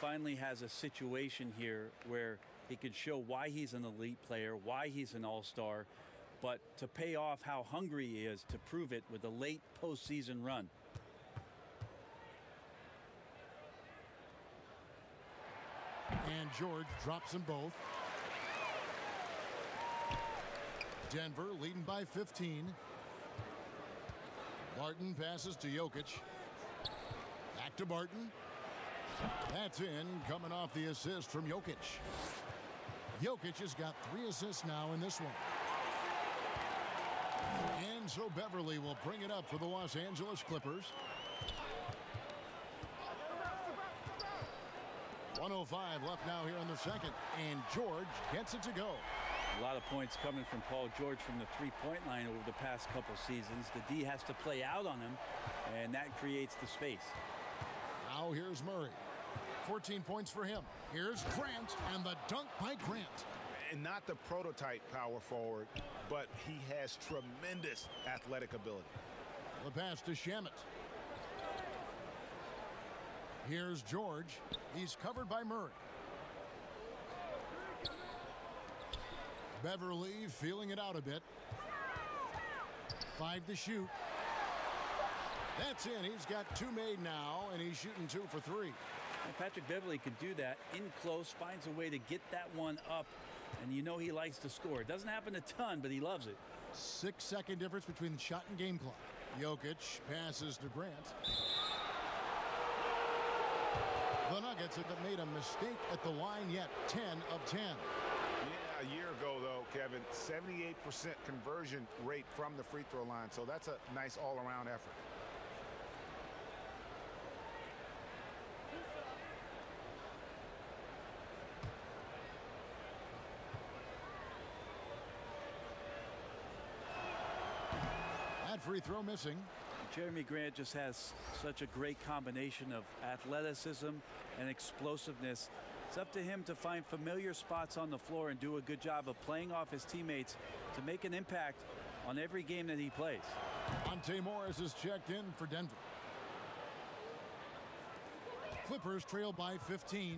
[SPEAKER 3] finally has a situation here where he could show why he's an elite player, why he's an all-star, but to pay off how hungry he is to prove it with a late postseason run.
[SPEAKER 1] And George drops them both. Denver leading by 15. Barton passes to Jokic. Back to Barton. That's in, coming off the assist from Jokic. Jokic has got 3 assists now in this one. And so Beverly will bring it up for the Los Angeles Clippers. 1:05 left now here in the second. And George gets it to go.
[SPEAKER 3] A lot of points coming from Paul George from the three-point line over the past couple seasons. The D has to play out on him, and that creates the space.
[SPEAKER 1] Now here's Murray. 14 points for him. Here's Grant, and the dunk by Grant.
[SPEAKER 5] And not the prototype power forward, but he has tremendous athletic ability.
[SPEAKER 1] The pass to Shamet. Here's George. He's covered by Murray. Beverly feeling it out a bit. 5 to shoot. That's in. He's got 2 made now, and he's shooting 2 for 3.
[SPEAKER 3] And Patrick Beverly could do that in close, finds a way to get that one up, and you know he likes to score. It doesn't happen a ton, but he loves it.
[SPEAKER 1] 6-second difference between the shot and game clock. Jokic passes to Grant. The Nuggets have made a mistake at the line yet. 10 of 10.
[SPEAKER 5] Yeah, a year ago, though, Kevin, 78% conversion rate from the free throw line. So that's a nice all-around effort.
[SPEAKER 1] That free throw missing.
[SPEAKER 3] Jeremy Grant just has such a great combination of athleticism and explosiveness. It's up to him to find familiar spots on the floor and do a good job of playing off his teammates to make an impact on every game that he plays.
[SPEAKER 1] Monte Morris is checked in for Denver. Clippers trail by 15.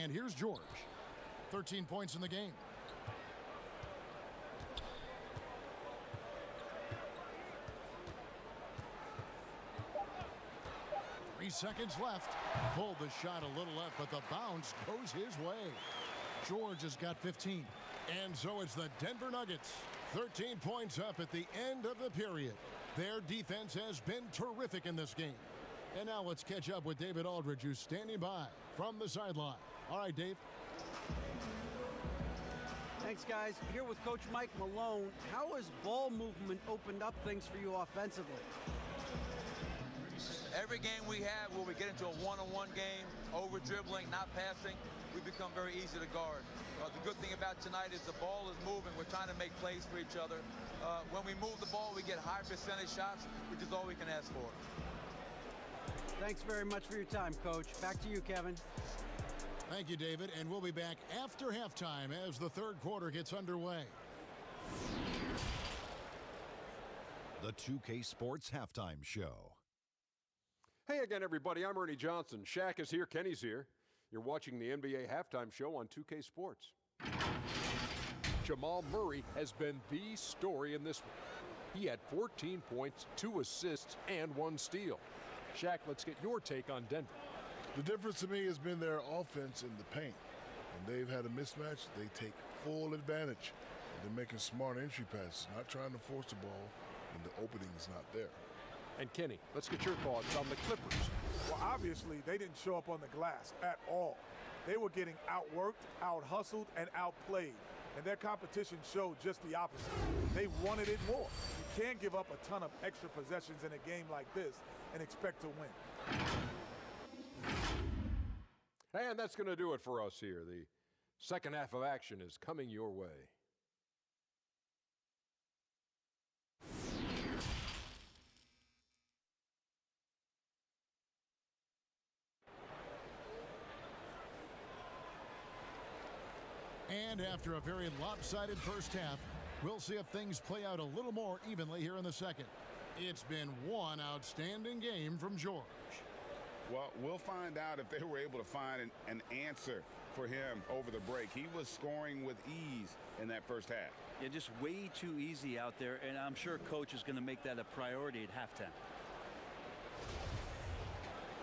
[SPEAKER 1] And here's George. 13 points in the game. Seconds left. Pulled the shot a little left, but the bounce goes his way. George has got 15. And so it's the Denver Nuggets. 13 points up at the end of the period. Their defense has been terrific in this game. And now let's catch up with David Aldridge, who's standing by from the sideline. All right, Dave.
[SPEAKER 8] Thanks, guys. Here with Coach Mike Malone. How has ball movement opened up things for you offensively?
[SPEAKER 9] Every game we have where we get into a one-on-one game, over-dribbling, not passing, we become very easy to guard. The good thing about tonight is the ball is moving. We're trying to make plays for each other. When we move the ball, we get high percentage shots, which is all we can ask for.
[SPEAKER 8] Thanks very much for your time, Coach. Back to you, Kevin.
[SPEAKER 1] Thank you, David. And we'll be back after halftime as the third quarter gets underway.
[SPEAKER 10] The 2K Sports Halftime Show.
[SPEAKER 11] Hey again, everybody. I'm Ernie Johnson. Shaq is here. Kenny's here. You're watching the NBA Halftime Show on 2K Sports. Jamal Murray has been the story in this one. He had 14 points, 2 assists, and 1 steal. Shaq, let's get your take on Denver.
[SPEAKER 12] The difference to me has been their offense in the paint. When they've had a mismatch, they take full advantage. They're making smart entry passes, not trying to force the ball when the opening is not there.
[SPEAKER 11] And Kenny, let's get your thoughts on the Clippers.
[SPEAKER 13] Well, obviously, they didn't show up on the glass at all. They were getting outworked, out-hustled, and outplayed. And their competition showed just the opposite. They wanted it more. You can't give up a ton of extra possessions in a game like this and expect to win.
[SPEAKER 11] And that's going to do it for us here. The second half of action is coming your way.
[SPEAKER 1] And after a very lopsided first half, we'll see if things play out a little more evenly here in the second. It's been one outstanding game from George.
[SPEAKER 2] Well, we'll find out if they were able to find an answer for him over the break. He was scoring with ease in that first half.
[SPEAKER 3] Yeah, just way too easy out there, and I'm sure Coach is going to make that a priority at halftime.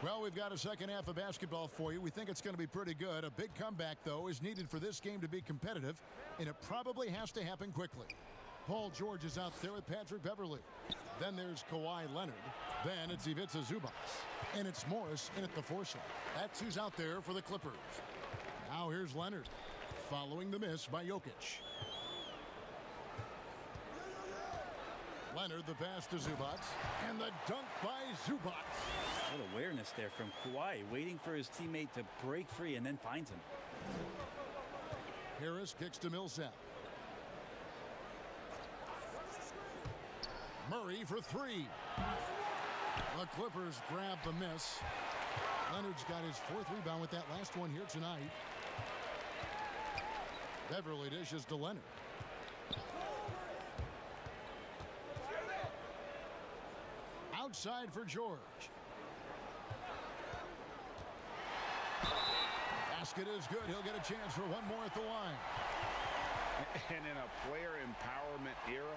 [SPEAKER 1] Well, we've got a second half of basketball for you. We think it's going to be pretty good. A big comeback, though, is needed for this game to be competitive, and it probably has to happen quickly. Paul George is out there with Patrick Beverley. Then there's Kawhi Leonard. Then it's Ivica Zubac. And it's Morris in at the 4 slot. That's who's out there for the Clippers. Now here's Leonard, following the miss by Jokic. Leonard, the pass to Zubac, and the dunk by Zubac.
[SPEAKER 3] What awareness there from Kawhi, waiting for his teammate to break free and then finds him.
[SPEAKER 1] Harris kicks to Millsap. Murray for 3. The Clippers grab the miss. Leonard's got his 4th rebound with that last one here tonight. Beverly dishes to Leonard. Outside for George. Basket is good. He'll get a chance for one more at the line.
[SPEAKER 2] And in a player empowerment era,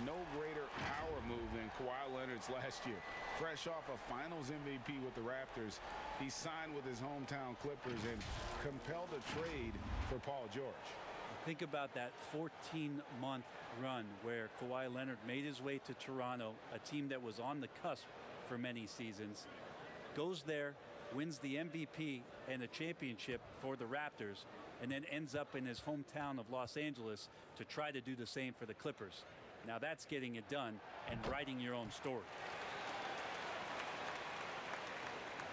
[SPEAKER 2] no greater power move than Kawhi Leonard's last year. Fresh off a Finals MVP with the Raptors, he signed with his hometown Clippers and compelled a trade for Paul George.
[SPEAKER 3] Think about that 14-month run where Kawhi Leonard made his way to Toronto, a team that was on the cusp for many seasons, goes there, wins the MVP and a championship for the Raptors, and then ends up in his hometown of Los Angeles to try to do the same for the Clippers. Now that's getting it done and writing your own story.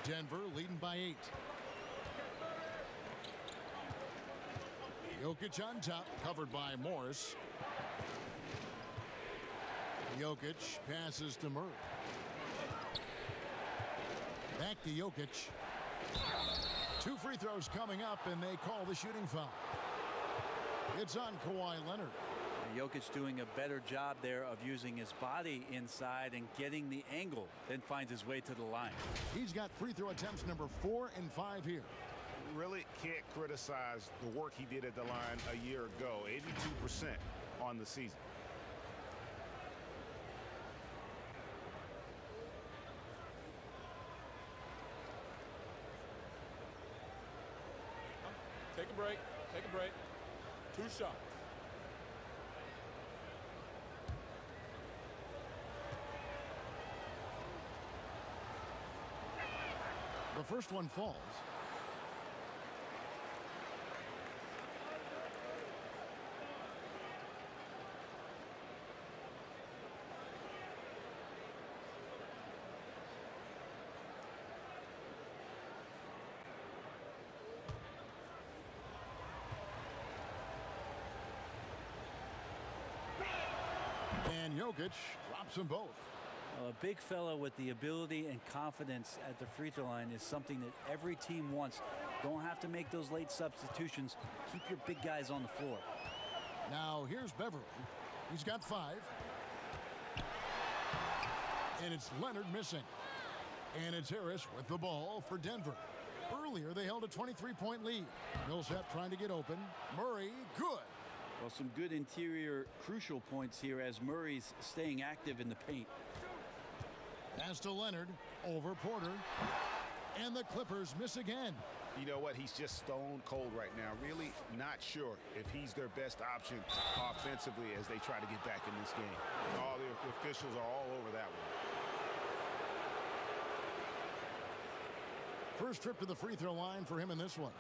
[SPEAKER 1] Denver leading by 8. Jokic on top, covered by Morris. Jokic passes to Murray. Back to Jokic. 2 free throws coming up, and they call the shooting foul. It's on Kawhi Leonard.
[SPEAKER 3] Jokic doing a better job there of using his body inside and getting the angle, then finds his way to the line.
[SPEAKER 1] He's got free throw attempts number 4 and 5 here.
[SPEAKER 2] Really can't criticize the work he did at the line a year ago. 82% on the season.
[SPEAKER 4] Take a break. Take a break. 2 shots.
[SPEAKER 1] The first one falls. And Jokic drops them both.
[SPEAKER 3] A big fella with the ability and confidence at the free throw line is something that every team wants. Don't have to make those late substitutions. Keep your big guys on the floor.
[SPEAKER 1] Now here's Beverly. He's got 5. And it's Leonard missing. And it's Harris with the ball for Denver. Earlier, they held a 23-point lead. Millsap trying to get open. Murray, good.
[SPEAKER 3] Well, some good interior crucial points here as Murray's staying active in the paint.
[SPEAKER 1] Pass to Leonard, over Porter, and the Clippers miss again.
[SPEAKER 2] You know what? He's just stone cold right now. Really not sure if he's their best option offensively as they try to get back in this game. All the officials are all over that one.
[SPEAKER 1] First trip to the free throw line for him in this one.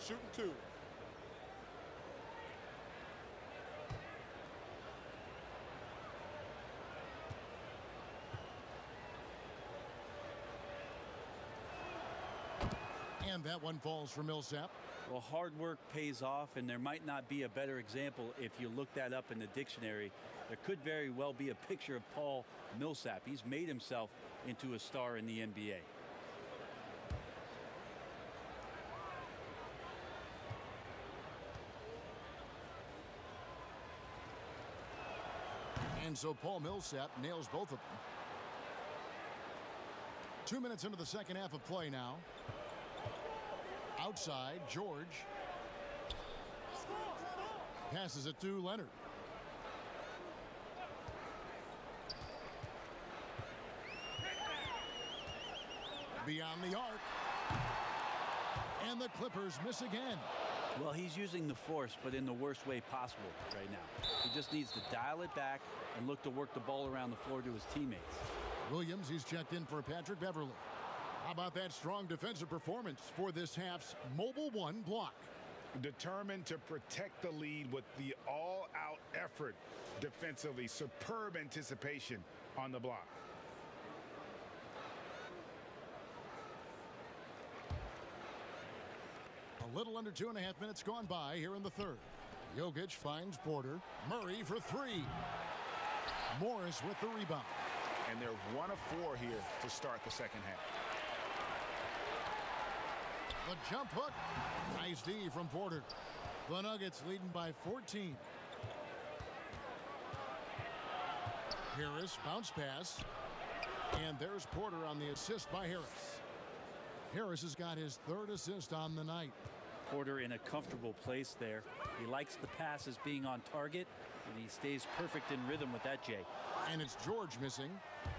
[SPEAKER 4] Shooting 2.
[SPEAKER 1] And that one falls for Millsap.
[SPEAKER 3] Well, hard work pays off, and there might not be a better example if you look that up in the dictionary. There could very well be a picture of Paul Millsap. He's made himself into a star in the NBA.
[SPEAKER 1] And so Paul Millsap nails both of them. 2 minutes into the second half of play now. Outside, George. Passes it to Leonard. Beyond the arc. And the Clippers miss again.
[SPEAKER 3] Well, he's using the force, but in the worst way possible right now. He just needs to dial it back and look to work the ball around the floor to his teammates.
[SPEAKER 1] Williams, he's checked in for Patrick Beverly. How about that strong defensive performance for this half's mobile one block?
[SPEAKER 2] Determined to protect the lead with the all-out effort defensively. Superb anticipation on the block.
[SPEAKER 1] A little under 2.5 minutes gone by here in the third. Jokic finds Porter. Murray for three. Morris with the rebound.
[SPEAKER 2] And they're 1 of 4 here to start the second half.
[SPEAKER 1] The jump hook. Nice D from Porter. The Nuggets leading by 14. Harris bounce pass. And there's Porter on the assist by Harris. Harris has got his 3rd assist on the night.
[SPEAKER 3] Porter in a comfortable place there. He likes the passes being on target, and he stays perfect in rhythm with that, Jay.
[SPEAKER 1] And it's George missing.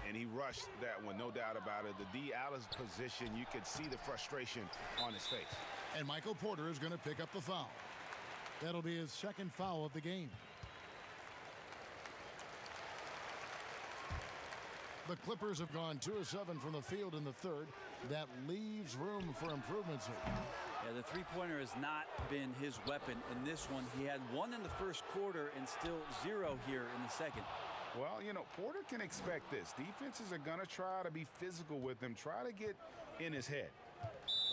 [SPEAKER 2] And he rushed that one, no doubt about it. The D out of position, you could see the frustration on his face.
[SPEAKER 1] And Michael Porter is going to pick up the foul. That'll be his 2nd foul of the game. The Clippers have gone 2 of 7 from the field in the third. That leaves room for improvements here.
[SPEAKER 3] Yeah, the three-pointer has not been his weapon in this one. He had 1 in the first quarter and still 0 here in the second.
[SPEAKER 2] Well, you know, Porter can expect this. Defenses are going to try to be physical with him, try to get in his head.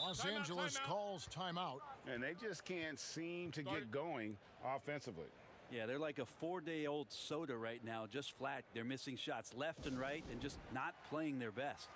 [SPEAKER 1] Los Angeles calls timeout.
[SPEAKER 2] And they just can't seem to get going offensively.
[SPEAKER 3] Yeah, they're like a 4-day-old soda right now, just flat. They're missing shots left and right and just not playing their best.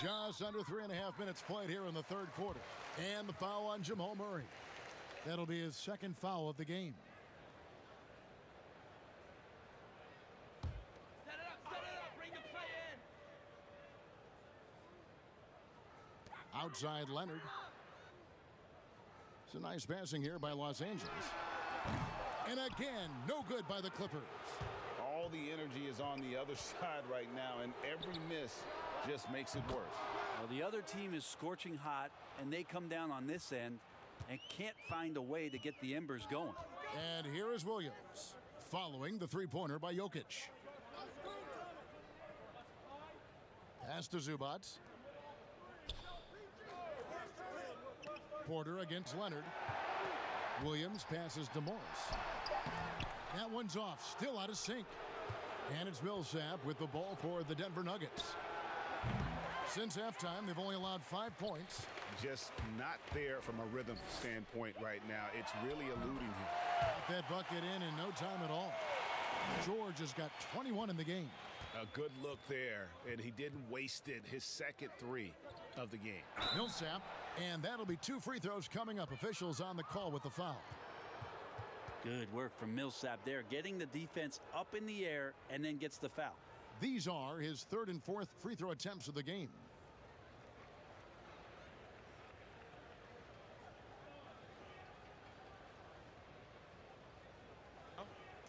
[SPEAKER 1] Just under 3.5 minutes played here in the third quarter. And the foul on Jamal Murray. That'll be his 2nd foul of the game.
[SPEAKER 7] Set it up, bring the play
[SPEAKER 1] Outside Leonard. It's a nice passing here by Los Angeles. And again, no good by the Clippers.
[SPEAKER 2] All the energy is on the other side right now, and every miss just makes it worse.
[SPEAKER 3] Well, the other team is scorching hot, and they come down on this end and can't find a way to get the embers going.
[SPEAKER 1] And here is Williams, following the three-pointer by Jokic. Pass to Zubac. Porter against Leonard. Williams passes to Morris. That one's off, still out of sync. And it's Millsap with the ball for the Denver Nuggets. Since halftime, they've only allowed 5 points.
[SPEAKER 2] Just not there from a rhythm standpoint right now. It's really eluding him.
[SPEAKER 1] Got that bucket in no time at all. George has got 21 in the game.
[SPEAKER 2] A good look there, and he didn't waste it. His second three of the game.
[SPEAKER 1] Millsap, and that'll be 2 free throws coming up. Officials on the call with the foul.
[SPEAKER 3] Good work from Millsap there, getting the defense up in the air and then gets the foul.
[SPEAKER 1] These are his 3rd and 4th free throw attempts of the game.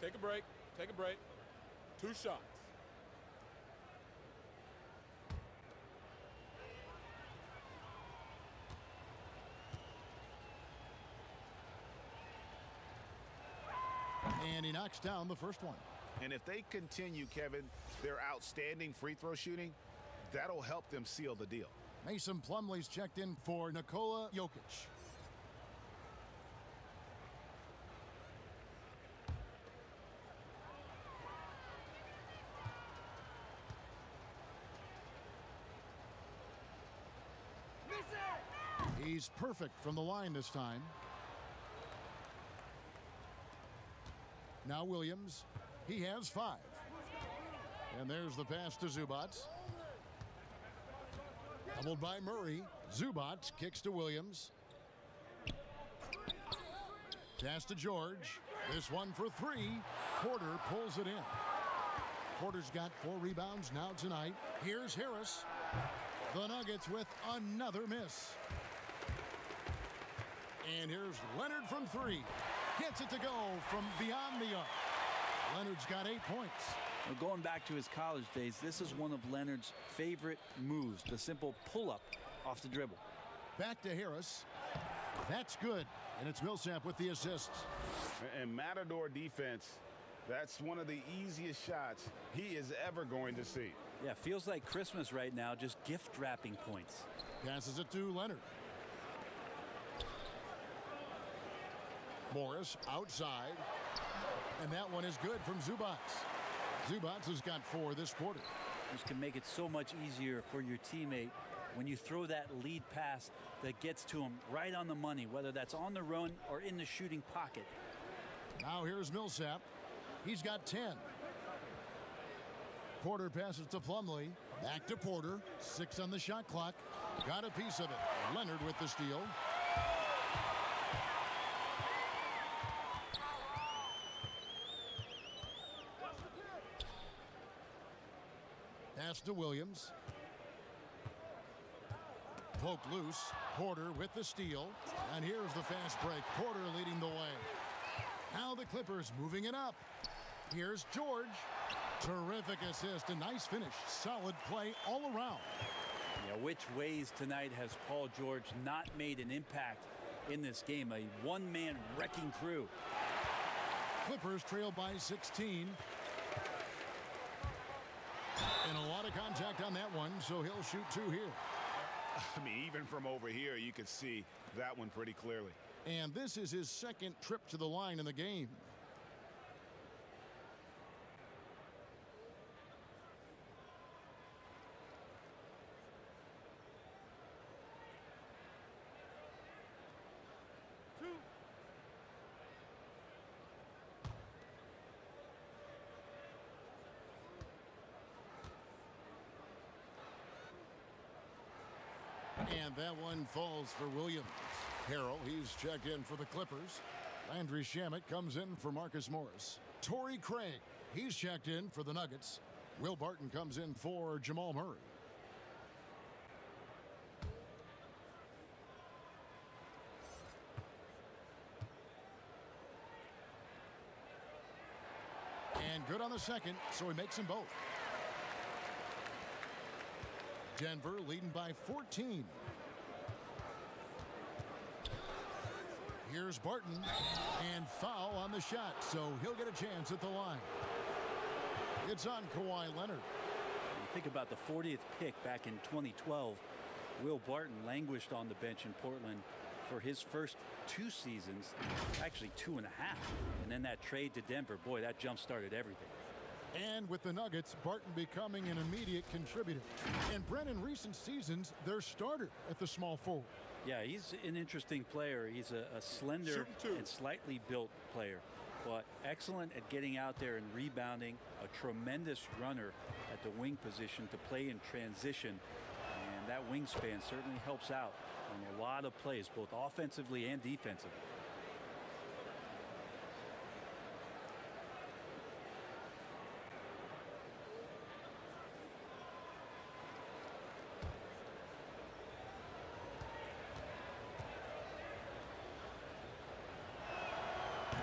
[SPEAKER 4] Take a break. Take a break. 2 shots.
[SPEAKER 1] And he knocks down the first one.
[SPEAKER 2] And if they continue, Kevin, their outstanding free throw shooting, that'll help them seal the deal.
[SPEAKER 1] Mason Plumlee's checked in for Nikola Jokic. He's perfect from the line this time. Now Williams, he has 5. And there's the pass to Zubac. Doubled by Murray. Zubac kicks to Williams. Pass to George. This one for 3. Porter pulls it in. Porter's got 4 rebounds now tonight. Here's Harris. The Nuggets with another miss. And here's Leonard from 3. Gets it to go from beyond the arc. Leonard's got 8 points.
[SPEAKER 3] Well, going back to his college days, this is one of Leonard's favorite moves, the simple pull-up off the dribble.
[SPEAKER 1] Back to Harris. That's good. And it's Millsap with the assists.
[SPEAKER 2] And Matador defense, that's one of the easiest shots he is ever going to see.
[SPEAKER 3] Yeah, feels like Christmas right now, just gift wrapping points.
[SPEAKER 1] Passes it to Leonard. Morris outside. And that one is good from Zubac. Zubac has got 4 this quarter.
[SPEAKER 3] This can make it so much easier for your teammate when you throw that lead pass that gets to him right on the money, whether that's on the run or in the shooting pocket.
[SPEAKER 1] Now here's Millsap. He's got 10. Porter passes to Plumlee. Back to Porter. 6 on the shot clock. Got a piece of it. Leonard with the steal. Pass to Williams. Poked loose. Porter with the steal. And here's the fast break. Porter leading the way. Now the Clippers moving it up. Here's George. Terrific assist. A nice finish. Solid play all around.
[SPEAKER 3] Yeah, which ways tonight has Paul George not made an impact in this game? A one-man wrecking crew.
[SPEAKER 1] Clippers trail by 16. And a lot of contact on that one, so he'll shoot 2 here.
[SPEAKER 2] I mean, even from over here, you can see that one pretty clearly.
[SPEAKER 1] And this is his 2nd trip to the line in the game. And that one falls for Williams. Harrell, he's checked in for the Clippers. Landry Shamet comes in for Marcus Morris. Torrey Craig, he's checked in for the Nuggets. Will Barton comes in for Jamal Murray. And good on the second, so he makes them both. Denver leading by 14. Here's Barton, and foul on the shot, so he'll get a chance at the line. It's on Kawhi Leonard.
[SPEAKER 3] You think about the 40th pick back in 2012. Will Barton languished on the bench in Portland for his first 2 seasons, actually 2.5. And then that trade to Denver, boy, that jump-started everything.
[SPEAKER 1] And with the Nuggets, Barton becoming an immediate contributor. And Brent, in recent seasons, their starter at the small forward.
[SPEAKER 3] Yeah, he's an interesting player. He's a slender and slightly built player, but excellent at getting out there and rebounding, a tremendous runner at the wing position to play in transition. And that wingspan certainly helps out on a lot of plays, both offensively and defensively.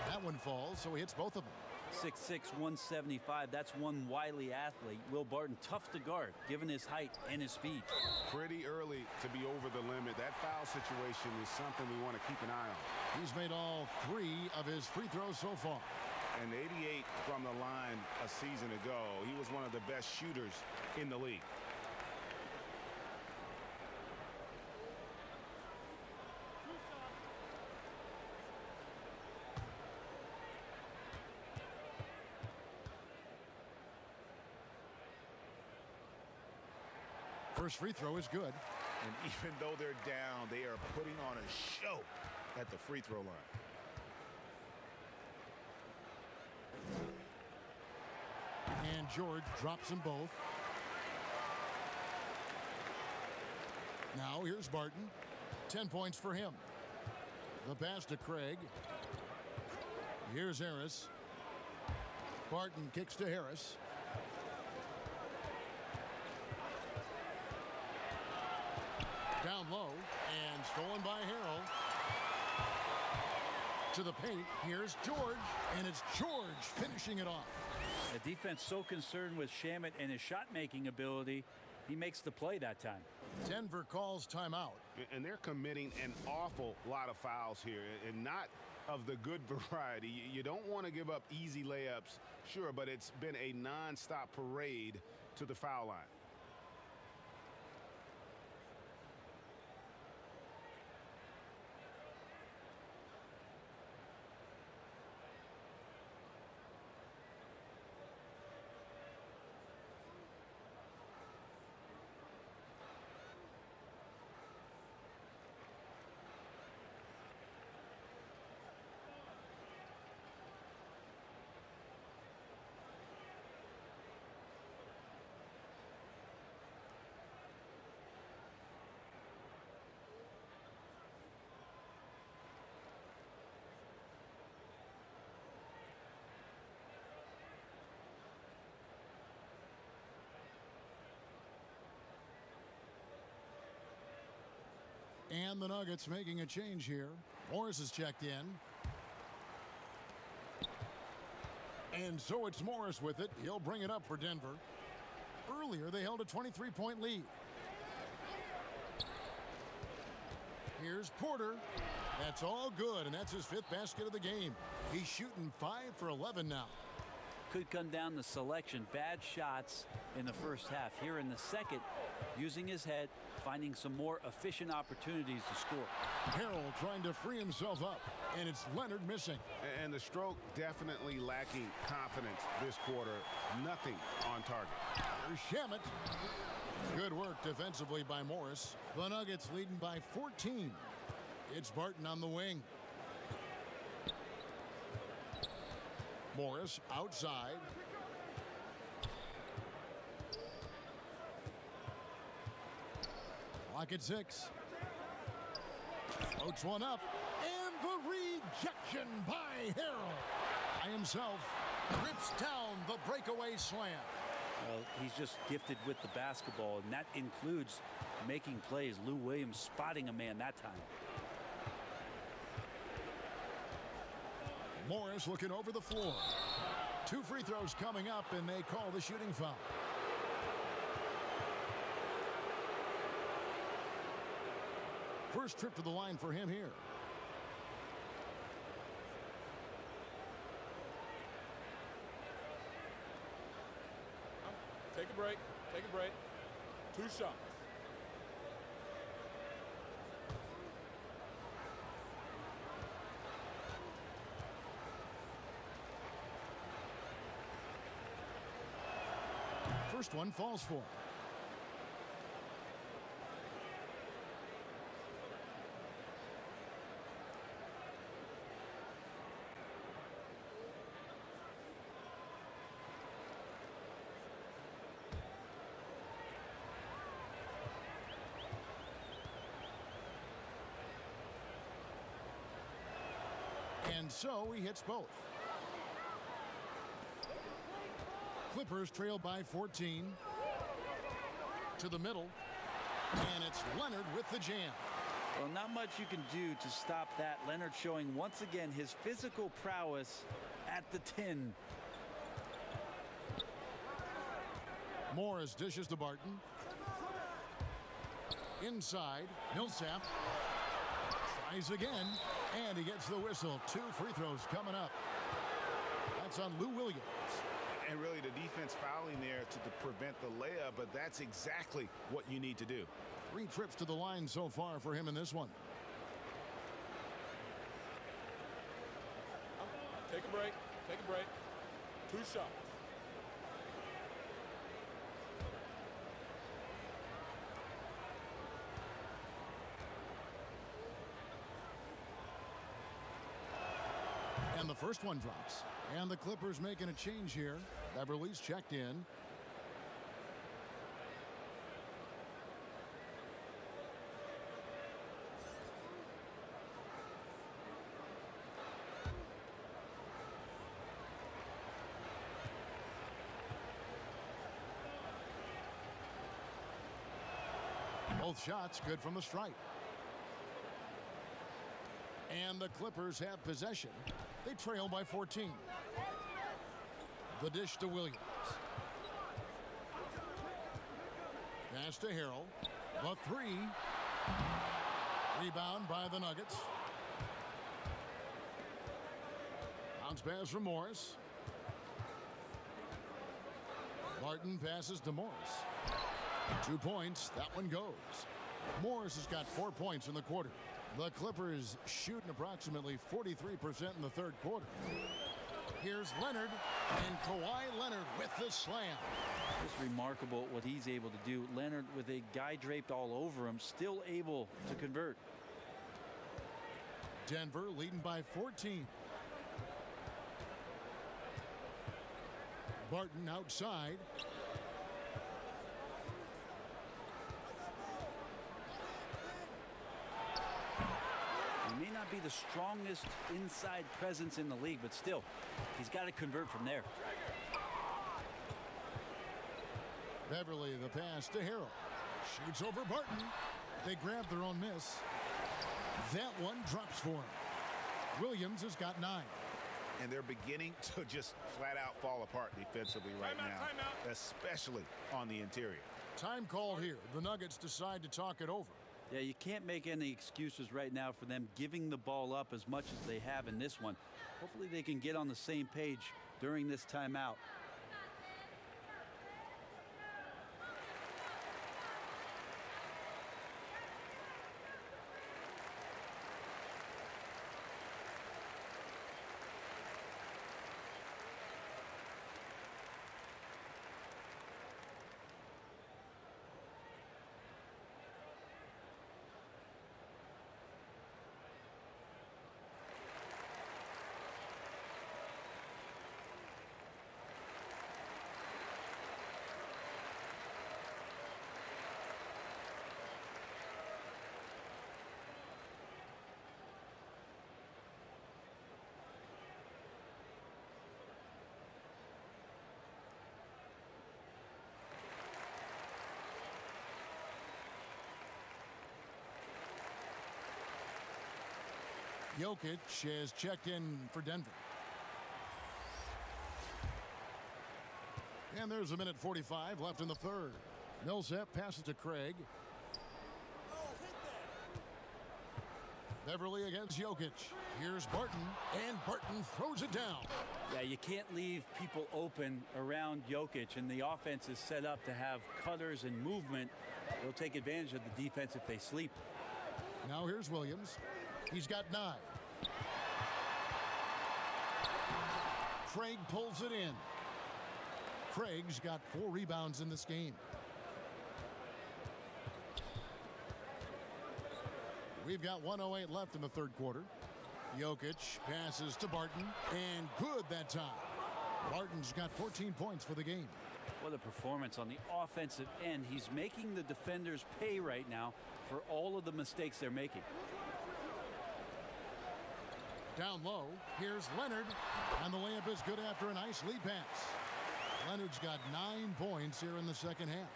[SPEAKER 1] That one falls, so he hits both of them.
[SPEAKER 3] 6'6", 175. That's one wily athlete. Will Barton, tough to guard, given his height and his speed.
[SPEAKER 2] Pretty early to be over the limit. That foul situation is something we want to keep an eye on.
[SPEAKER 1] He's made all 3 of his free throws so far.
[SPEAKER 2] And 88 from the line a season ago. He was one of the best shooters in the league.
[SPEAKER 1] First free throw is good.
[SPEAKER 2] And even though they're down, they are putting on a show at the free throw line.
[SPEAKER 1] And George drops them both. Now here's Barton. 10 points for him. The pass to Craig. Here's Harris. Barton kicks to Harris. Down low and stolen by Harrell. To the paint, here's George, and it's George finishing it off.
[SPEAKER 3] The defense so concerned with Shamet and his shot-making ability, he makes the play that time.
[SPEAKER 1] Denver calls timeout.
[SPEAKER 2] And they're committing an awful lot of fouls here, and not of the good variety. You don't want to give up easy layups, sure, but it's been a non-stop parade to the foul line.
[SPEAKER 1] And the Nuggets making a change here. Morris is checked in. And so it's Morris with it. He'll bring it up for Denver. Earlier, they held a 23-point lead. Here's Porter. That's all good, and that's his 5th basket of the game. He's shooting 5 for 11 now.
[SPEAKER 3] Could come down to selection. Bad shots in the first half. Here in the second, using his head, finding some more efficient opportunities to score.
[SPEAKER 1] Harrell trying to free himself up, and it's Leonard missing.
[SPEAKER 2] And the stroke definitely lacking confidence this quarter. Nothing on target.
[SPEAKER 1] There's Shamet. Good work defensively by Morris. The Nuggets leading by 14. It's Barton on the wing. Morris outside. Clock at 6. Floats one up. And the rejection by Harrell. By himself. Rips down the breakaway slam.
[SPEAKER 3] Well, he's just gifted with the basketball, and that includes making plays. Lou Williams spotting a man that time.
[SPEAKER 1] Morris looking over the floor. 2 free throws coming up, and they call the shooting foul. First trip to the line for him here.
[SPEAKER 4] Take a break. Take a break. 2 shots.
[SPEAKER 1] First one falls for him. And so he hits both. Clippers trail by 14. To the middle. And it's Leonard with the jam.
[SPEAKER 3] Well, not much you can do to stop that. Leonard showing once again his physical prowess at the 10.
[SPEAKER 1] Morris dishes to Barton. Inside, Millsap tries again, and he gets the whistle. 2 free throws coming up. That's on Lou Williams.
[SPEAKER 2] And really the defense fouling there to prevent the layup, but that's exactly what you need to do.
[SPEAKER 1] 3 trips to the line so far for him in this one.
[SPEAKER 4] Take a break. Take a break. 2 shots.
[SPEAKER 1] And the first one drops. And the Clippers making a change here. Beverly's checked in. Both shots good from the stripe. And the Clippers have possession. They trail by 14. The dish to Williams. Pass to Harrell. The 3. Rebound by the Nuggets. Bounce pass from Morris. Barton passes to Morris. 2 points. That one goes. Morris has got 4 points in the quarter. The Clippers shooting approximately 43% in the third quarter. Here's Leonard, and Kawhi Leonard with the slam.
[SPEAKER 3] It's remarkable what he's able to do. Leonard, with a guy draped all over him, still able to convert.
[SPEAKER 1] Denver leading by 14. Barton outside.
[SPEAKER 3] He may not be the strongest inside presence in the league, but still, he's got to convert from there.
[SPEAKER 1] Beverly, the pass to Harrell. Shoots over Barton. They grab their own miss. That one drops for him. Williams has got 9.
[SPEAKER 2] And they're beginning to just flat out fall apart defensively right now, especially on the interior.
[SPEAKER 1] Time called here. The Nuggets decide to talk it over.
[SPEAKER 3] Yeah, you can't make any excuses right now for them giving the ball up as much as they have in this one. Hopefully they can get on the same page during this timeout.
[SPEAKER 1] Jokic has checked in for Denver. And there's a minute 45 left in the third. Millsap passes to Craig. Beverly against Jokic. Here's Barton, and Barton throws it down.
[SPEAKER 3] Yeah, you can't leave people open around Jokic, and the offense is set up to have cutters and movement. They'll take advantage of the defense if they sleep.
[SPEAKER 1] Now here's Williams. He's got 9. Craig pulls it in. Craig's got 4 rebounds in this game. We've got 1:08 left in the third quarter. Jokic passes to Barton, and good that time. Barton's got 14 points for the game.
[SPEAKER 3] What a performance on the offensive end. He's making the defenders pay right now for all of the mistakes they're making.
[SPEAKER 1] Down low, here's Leonard, and the layup is good after a nice lead pass. Leonard's got 9 points here in the second half.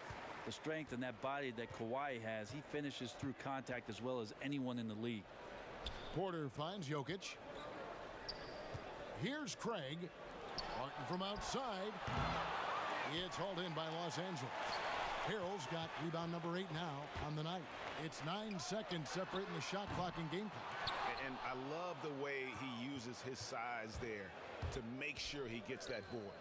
[SPEAKER 3] The strength and that body that Kawhi has, he finishes through contact as well as anyone in the league.
[SPEAKER 1] Porter finds Jokic. Here's Craig. Barton from outside. It's hauled in by Los Angeles. Harrell's got rebound number 8 now on the night. It's 9 seconds separating the shot clock and game clock.
[SPEAKER 2] And I love the way he uses his size there to make sure he gets that board.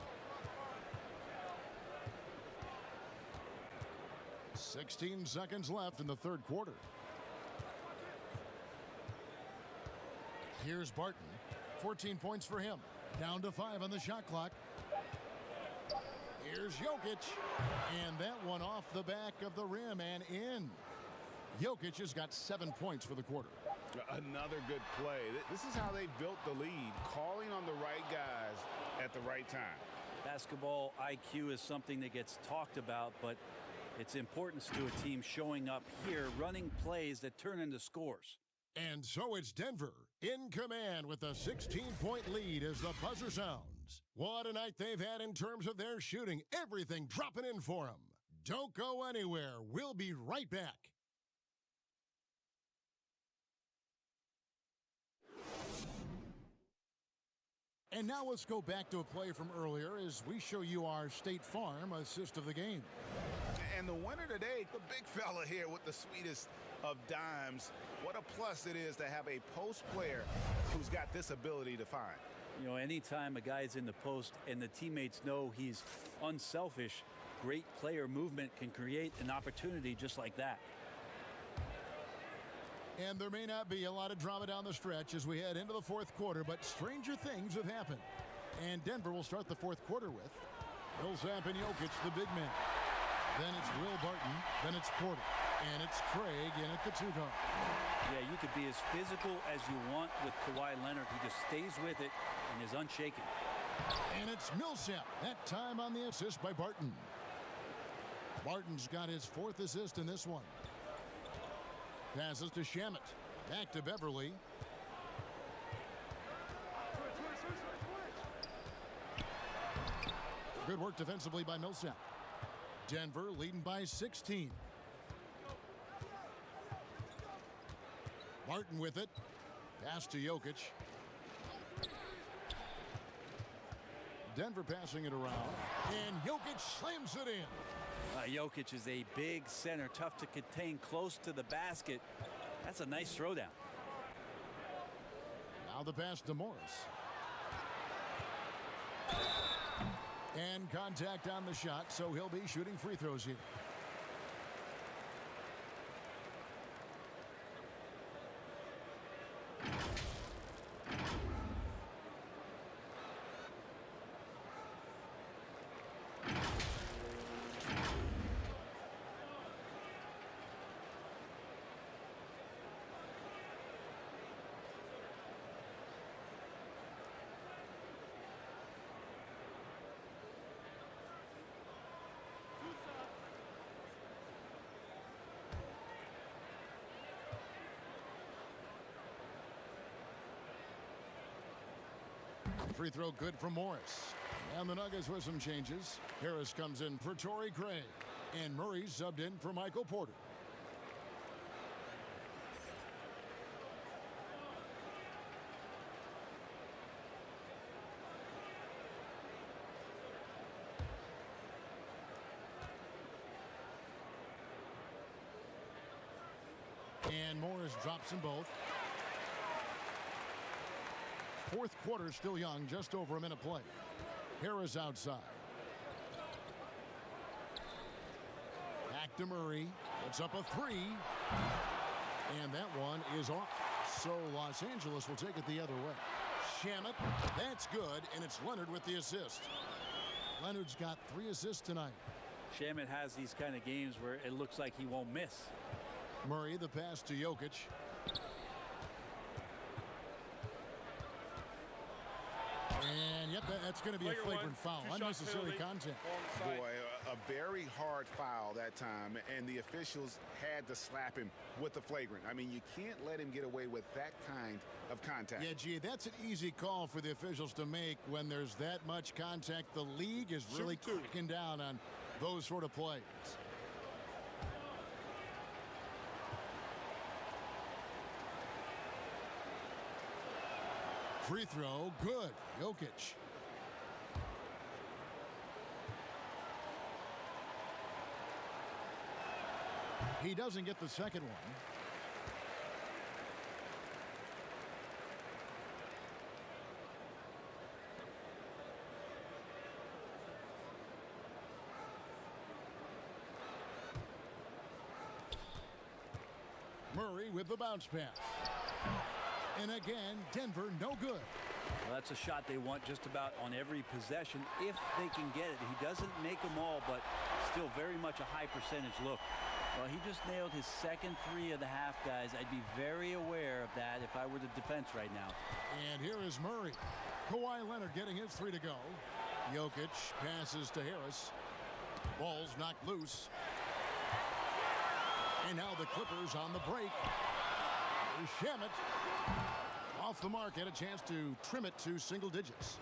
[SPEAKER 1] 16 seconds left in the third quarter. Here's Barton. 14 points for him. Down to 5 on the shot clock. Here's Jokic. And that one off the back of the rim and in. Jokic has got 7 points for the quarter.
[SPEAKER 2] Another good play. This is how they built the lead, calling on the right guys at the right time.
[SPEAKER 3] Basketball IQ is something that gets talked about, but its importance to a team showing up here, running plays that turn into scores.
[SPEAKER 1] And so it's Denver in command with a 16-point lead as the buzzer sounds. What a night they've had in terms of their shooting. Everything dropping in for them. Don't go anywhere. We'll be right back. And now let's go back to a play from earlier as we show you our State Farm assist of the game.
[SPEAKER 2] And the winner today, the big fella here with the sweetest of dimes. What a plus it is to have a post player who's got this ability to find.
[SPEAKER 3] You know, anytime a guy's in the post and the teammates know he's unselfish, great player movement can create an opportunity just like that.
[SPEAKER 1] And there may not be a lot of drama down the stretch as we head into the fourth quarter, but stranger things have happened. And Denver will start the fourth quarter with Millsap and Jokic, the big men. Then it's Will Barton, then it's Porter, and it's Craig in at the 2-guard.
[SPEAKER 3] Yeah, you could be as physical as you want with Kawhi Leonard. He just stays with it and is unshaken.
[SPEAKER 1] And it's Millsap, that time on the assist by Barton. Barton's got his 4th assist in this one. Passes to Shamet. Back to Beverly. Good work defensively by Millsap. Denver leading by 16. Barton with it. Pass to Jokic. Denver passing it around. And Jokic slams it in.
[SPEAKER 3] Jokic is a big center, tough to contain close to the basket. That's a nice throwdown.
[SPEAKER 1] Now the pass to Morris. And contact on the shot, so he'll be shooting free throws here. Free throw good from Morris. And the Nuggets with some changes. Harris comes in for Torrey Craig. And Murray subbed in for Michael Porter. And Morris drops them both. Fourth quarter still young, just over a minute play. Harris outside. Back to Murray. Puts up a three. And that one is off. So Los Angeles will take it the other way. Shamet, that's good, and it's Leonard with the assist. Leonard's got 3 assists tonight.
[SPEAKER 3] Shamet has these kind of games where it looks like he won't miss.
[SPEAKER 1] Murray, the pass to Jokic. And yep, that's going to be a flagrant foul. Unnecessary contact.
[SPEAKER 2] Boy, a very hard foul that time, and the officials had to slap him with the flagrant. I mean, you can't let him get away with that kind of contact.
[SPEAKER 1] Yeah, gee, that's an easy call for the officials to make when there's that much contact. The league is really cracking down on those sort of plays. Free throw, good. Jokic. He doesn't get the second one. Murray with the bounce pass. And again, Denver no good.
[SPEAKER 3] Well, that's a shot they want just about on every possession if they can get it. He doesn't make them all, but still very much a high percentage look. Well, he just nailed his second 3 of the half, guys. I'd be very aware of that if I were the defense right now.
[SPEAKER 1] And here is Murray. Kawhi Leonard getting his 3 to go. Jokic passes to Harris. Ball's knocked loose. And now the Clippers on the break. Shamet off the mark, had a chance to trim it to single digits.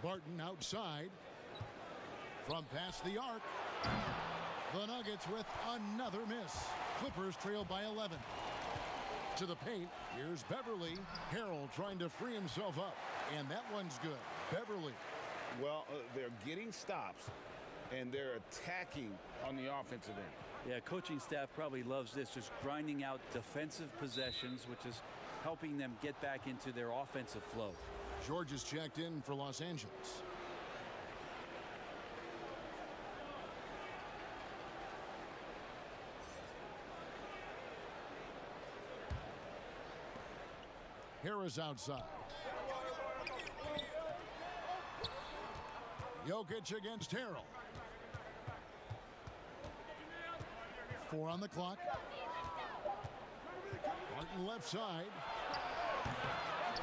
[SPEAKER 1] Barton outside from past the arc. The Nuggets with another miss. Clippers trail by 11. To the paint, here's Beverly. Harrell trying to free himself up, and that one's good. Beverly.
[SPEAKER 2] Well, they're getting stops, and they're attacking on the offensive end.
[SPEAKER 3] Yeah, coaching staff probably loves this, just grinding out defensive possessions, which is helping them get back into their offensive flow.
[SPEAKER 1] George is checked in for Los Angeles. Harris outside. Jokic against Harrell. 4 on the clock. Martin left side.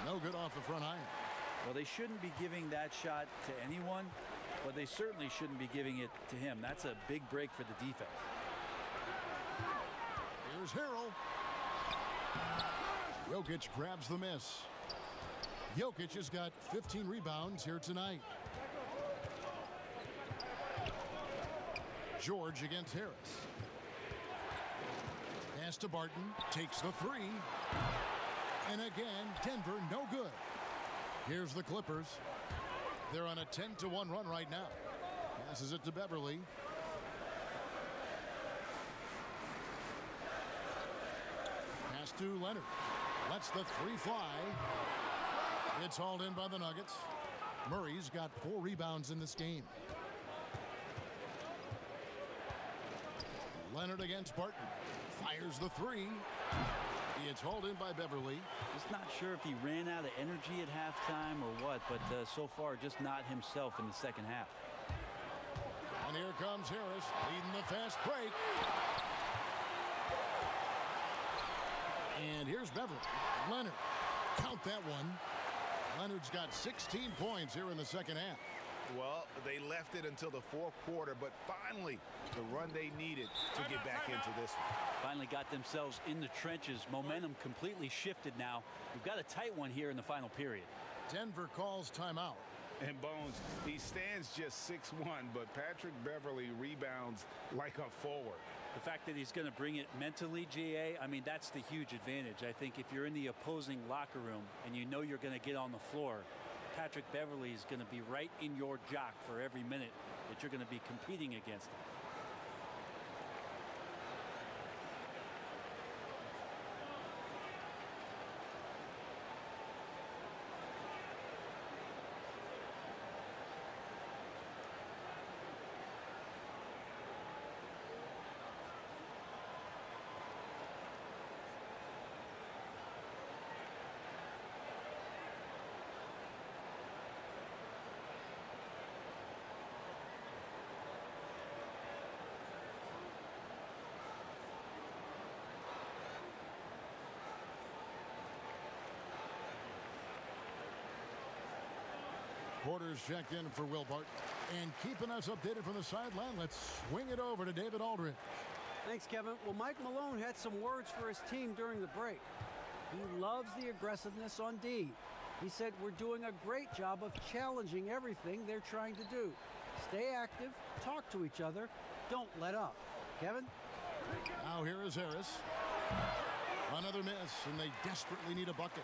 [SPEAKER 1] No good off the front iron.
[SPEAKER 3] Well, they shouldn't be giving that shot to anyone, but they certainly shouldn't be giving it to him. That's a big break for the defense.
[SPEAKER 1] Here's Harrell. Jokic grabs the miss. Jokic has got 15 rebounds here tonight. George against Harris. Pass to Barton, takes the 3. And again, Denver no good. Here's the Clippers. They're on a 10-1 run right now. Passes it to Beverly. Pass to Leonard. Lets the 3 fly. It's hauled in by the Nuggets. Murray's got 4 rebounds in this game. Leonard against Barton. Fires the 3. It's hauled in by Beverly.
[SPEAKER 3] Just not sure if he ran out of energy at halftime or what, but so far just not himself in the second half.
[SPEAKER 1] And here comes Harris leading the fast break. And here's Beverly. Leonard. Count that one. Leonard's got 16 points here in the second half.
[SPEAKER 2] Well, they left it until the fourth quarter, but finally the run they needed to get back into this one.
[SPEAKER 3] Finally got themselves in the trenches. Momentum completely shifted now. We've got a tight one here in the final period.
[SPEAKER 1] Denver calls timeout.
[SPEAKER 2] And Bones, he stands just 6'1", but Patrick Beverly rebounds like a forward.
[SPEAKER 3] The fact that he's going to bring it mentally, GA, I mean, that's the huge advantage. I think if you're in the opposing locker room and you know you're going to get on the floor, Patrick Beverly is going to be right in your jock for every minute that you're going to be competing against him.
[SPEAKER 1] Porter's checked in for Will Barton. And keeping us updated from the sideline, let's swing it over to David Aldridge.
[SPEAKER 8] Thanks, Kevin. Well, Mike Malone had some words for his team during the break. He loves the aggressiveness on D. He said, we're doing a great job of challenging everything they're trying to do. Stay active, talk to each other, don't let up. Kevin?
[SPEAKER 1] Now here is Harris. Another miss, and they desperately need a bucket.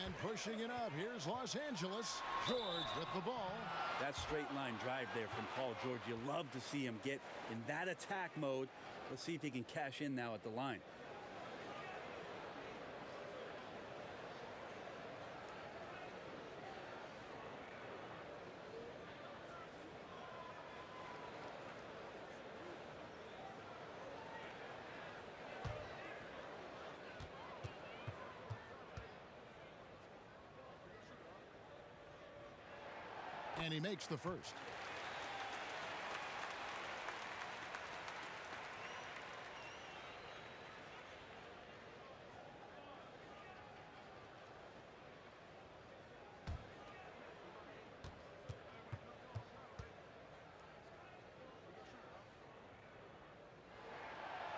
[SPEAKER 1] And pushing it up, here's Los Angeles. George with the ball.
[SPEAKER 3] That straight line drive there from Paul George. You love to see him get in that attack mode. Let's see if he can cash in now at the line.
[SPEAKER 1] And he makes the first.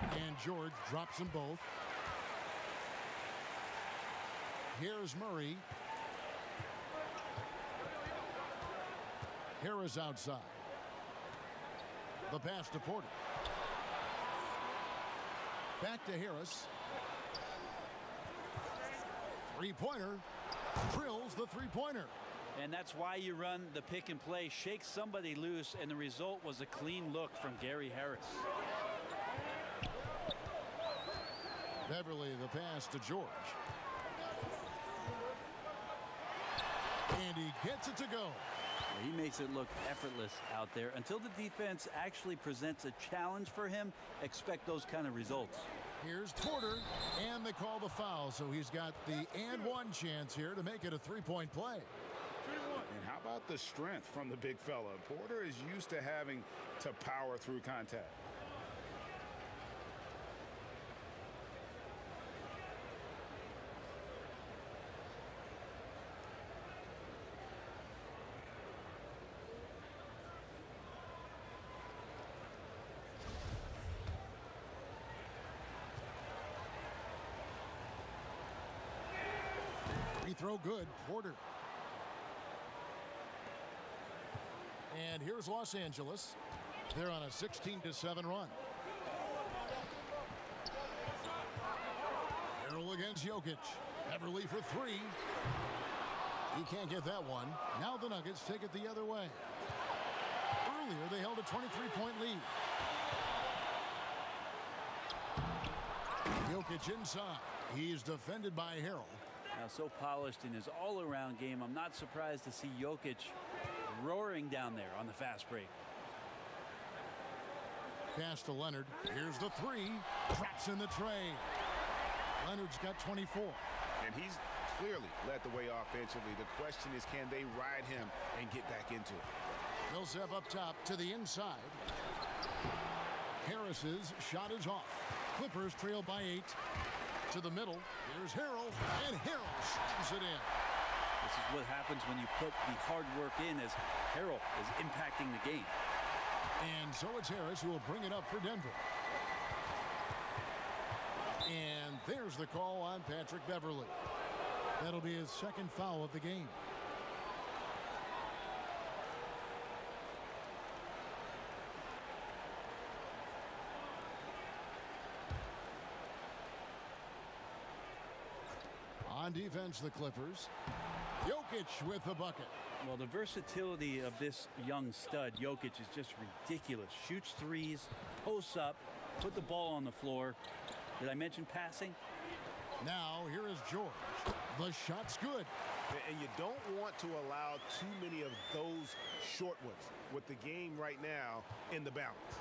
[SPEAKER 1] And George drops them both. Here's Murray. Harris outside. The pass to Porter. Back to Harris. Three-pointer. Drills the three-pointer.
[SPEAKER 3] And that's why you run the pick and play. Shake somebody loose, and the result was a clean look from Gary Harris.
[SPEAKER 1] Beverly, the pass to George. And he gets it to go.
[SPEAKER 3] He makes it look effortless out there. Until the defense actually presents a challenge for him, expect those kind of results.
[SPEAKER 1] Here's Porter, and they call the foul, so he's got the and one chance here to make it a three-point play.
[SPEAKER 2] And how about the strength from the big fella? Porter is used to having to power through contact.
[SPEAKER 1] Free throw good, Porter. And here's Los Angeles. They're on a 16-7 run. Harrell against Jokic. Beverly for three. He can't get that one. Now the Nuggets take it the other way. Earlier, they held a 23-point lead. Jokic inside. He's defended by Harrell.
[SPEAKER 3] Now, so polished in his all-around game, I'm not surprised to see Jokic roaring down there on the fast break.
[SPEAKER 1] Pass to Leonard. Here's the three. Traps in the tray. Leonard's got 24.
[SPEAKER 2] And he's clearly led the way offensively. The question is, can they ride him and get back into it?
[SPEAKER 1] Millsap up top to the inside. Harris's shot is off. Clippers trail by 8. To the middle. Here's Harrell, and Harrell shoots it in.
[SPEAKER 3] This is what happens when you put the hard work in, as Harrell is impacting the game.
[SPEAKER 1] And so it's Harris who will bring it up for Denver. And there's the call on Patrick Beverly. That'll be his second foul of the game. On defense, the Clippers. Jokic with the bucket.
[SPEAKER 3] Well, the versatility of this young stud, Jokic, is just ridiculous. Shoots threes, posts up, put the ball on the floor. Did I mention passing?
[SPEAKER 1] Now, here is George. The shot's good.
[SPEAKER 5] And you don't want to allow too many of those short ones with the game right now in the balance.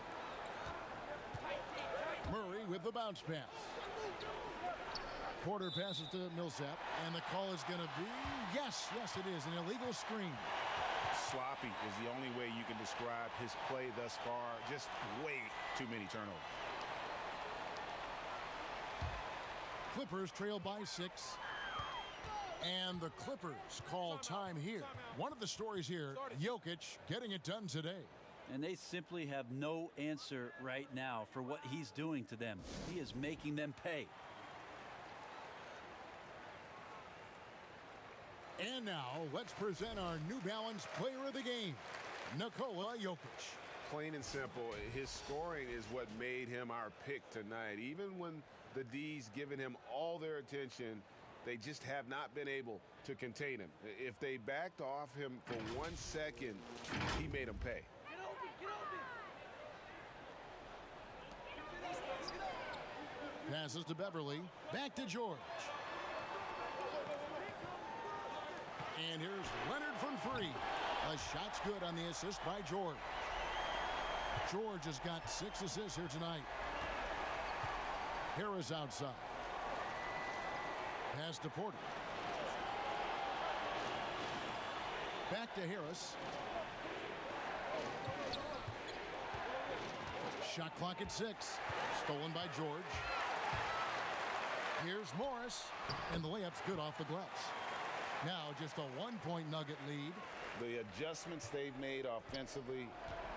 [SPEAKER 1] Murray with the bounce pass. Porter passes to Millsap, and the call is going to be, yes, it is, an illegal screen.
[SPEAKER 2] Sloppy is the only way you can describe his play thus far. Just way too many turnovers.
[SPEAKER 1] Clippers trail by 6. And the Clippers call time here. One of the stories here, Jokic getting it done today.
[SPEAKER 3] And they simply have no answer right now for what he's doing to them. He is making them pay.
[SPEAKER 1] And now, let's present our New Balance Player of the Game, Nikola Jokic.
[SPEAKER 5] Plain and simple, his scoring is what made him our pick tonight. Even when the D's given him all their attention, they just have not been able to contain him. If they backed off him for 1 second, he made them pay.
[SPEAKER 7] Get open, get open.
[SPEAKER 1] Passes to Beverly. Back to George. And here's Leonard from three. The shot's good on the assist by George. George has got 6 assists here tonight. Harris outside. Pass to Porter. Back to Harris. Shot clock at 6. Stolen by George. Here's Morris. And the layup's good off the glass. Now just a 1-point Nugget lead.
[SPEAKER 2] The adjustments they've made offensively,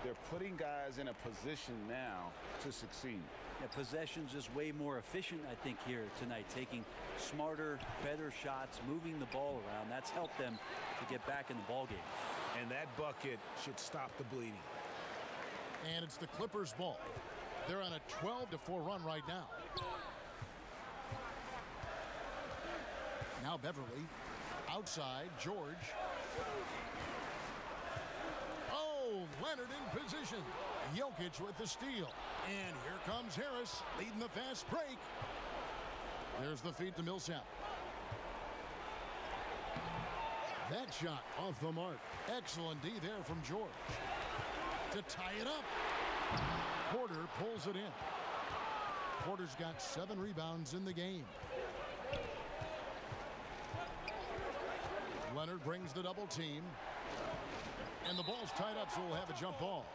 [SPEAKER 2] they're putting guys in a position now to succeed.
[SPEAKER 3] Yeah, possession's just way more efficient, I think, here tonight. Taking smarter, better shots, moving the ball around. That's helped them to get back in the ballgame.
[SPEAKER 5] And that bucket should stop the bleeding.
[SPEAKER 1] And it's the Clippers' ball. They're on a 12-4 run right now. Now Beverly. Outside, George. Oh, Leonard in position. Jokic with the steal. And here comes Harris leading the fast break. There's the feed to Millsap. That shot off the mark. Excellent D there from George. To tie it up. Porter pulls it in. Porter's got 7 rebounds in the game. Leonard brings the double team. And the ball's tied up, so we'll have a jump ball.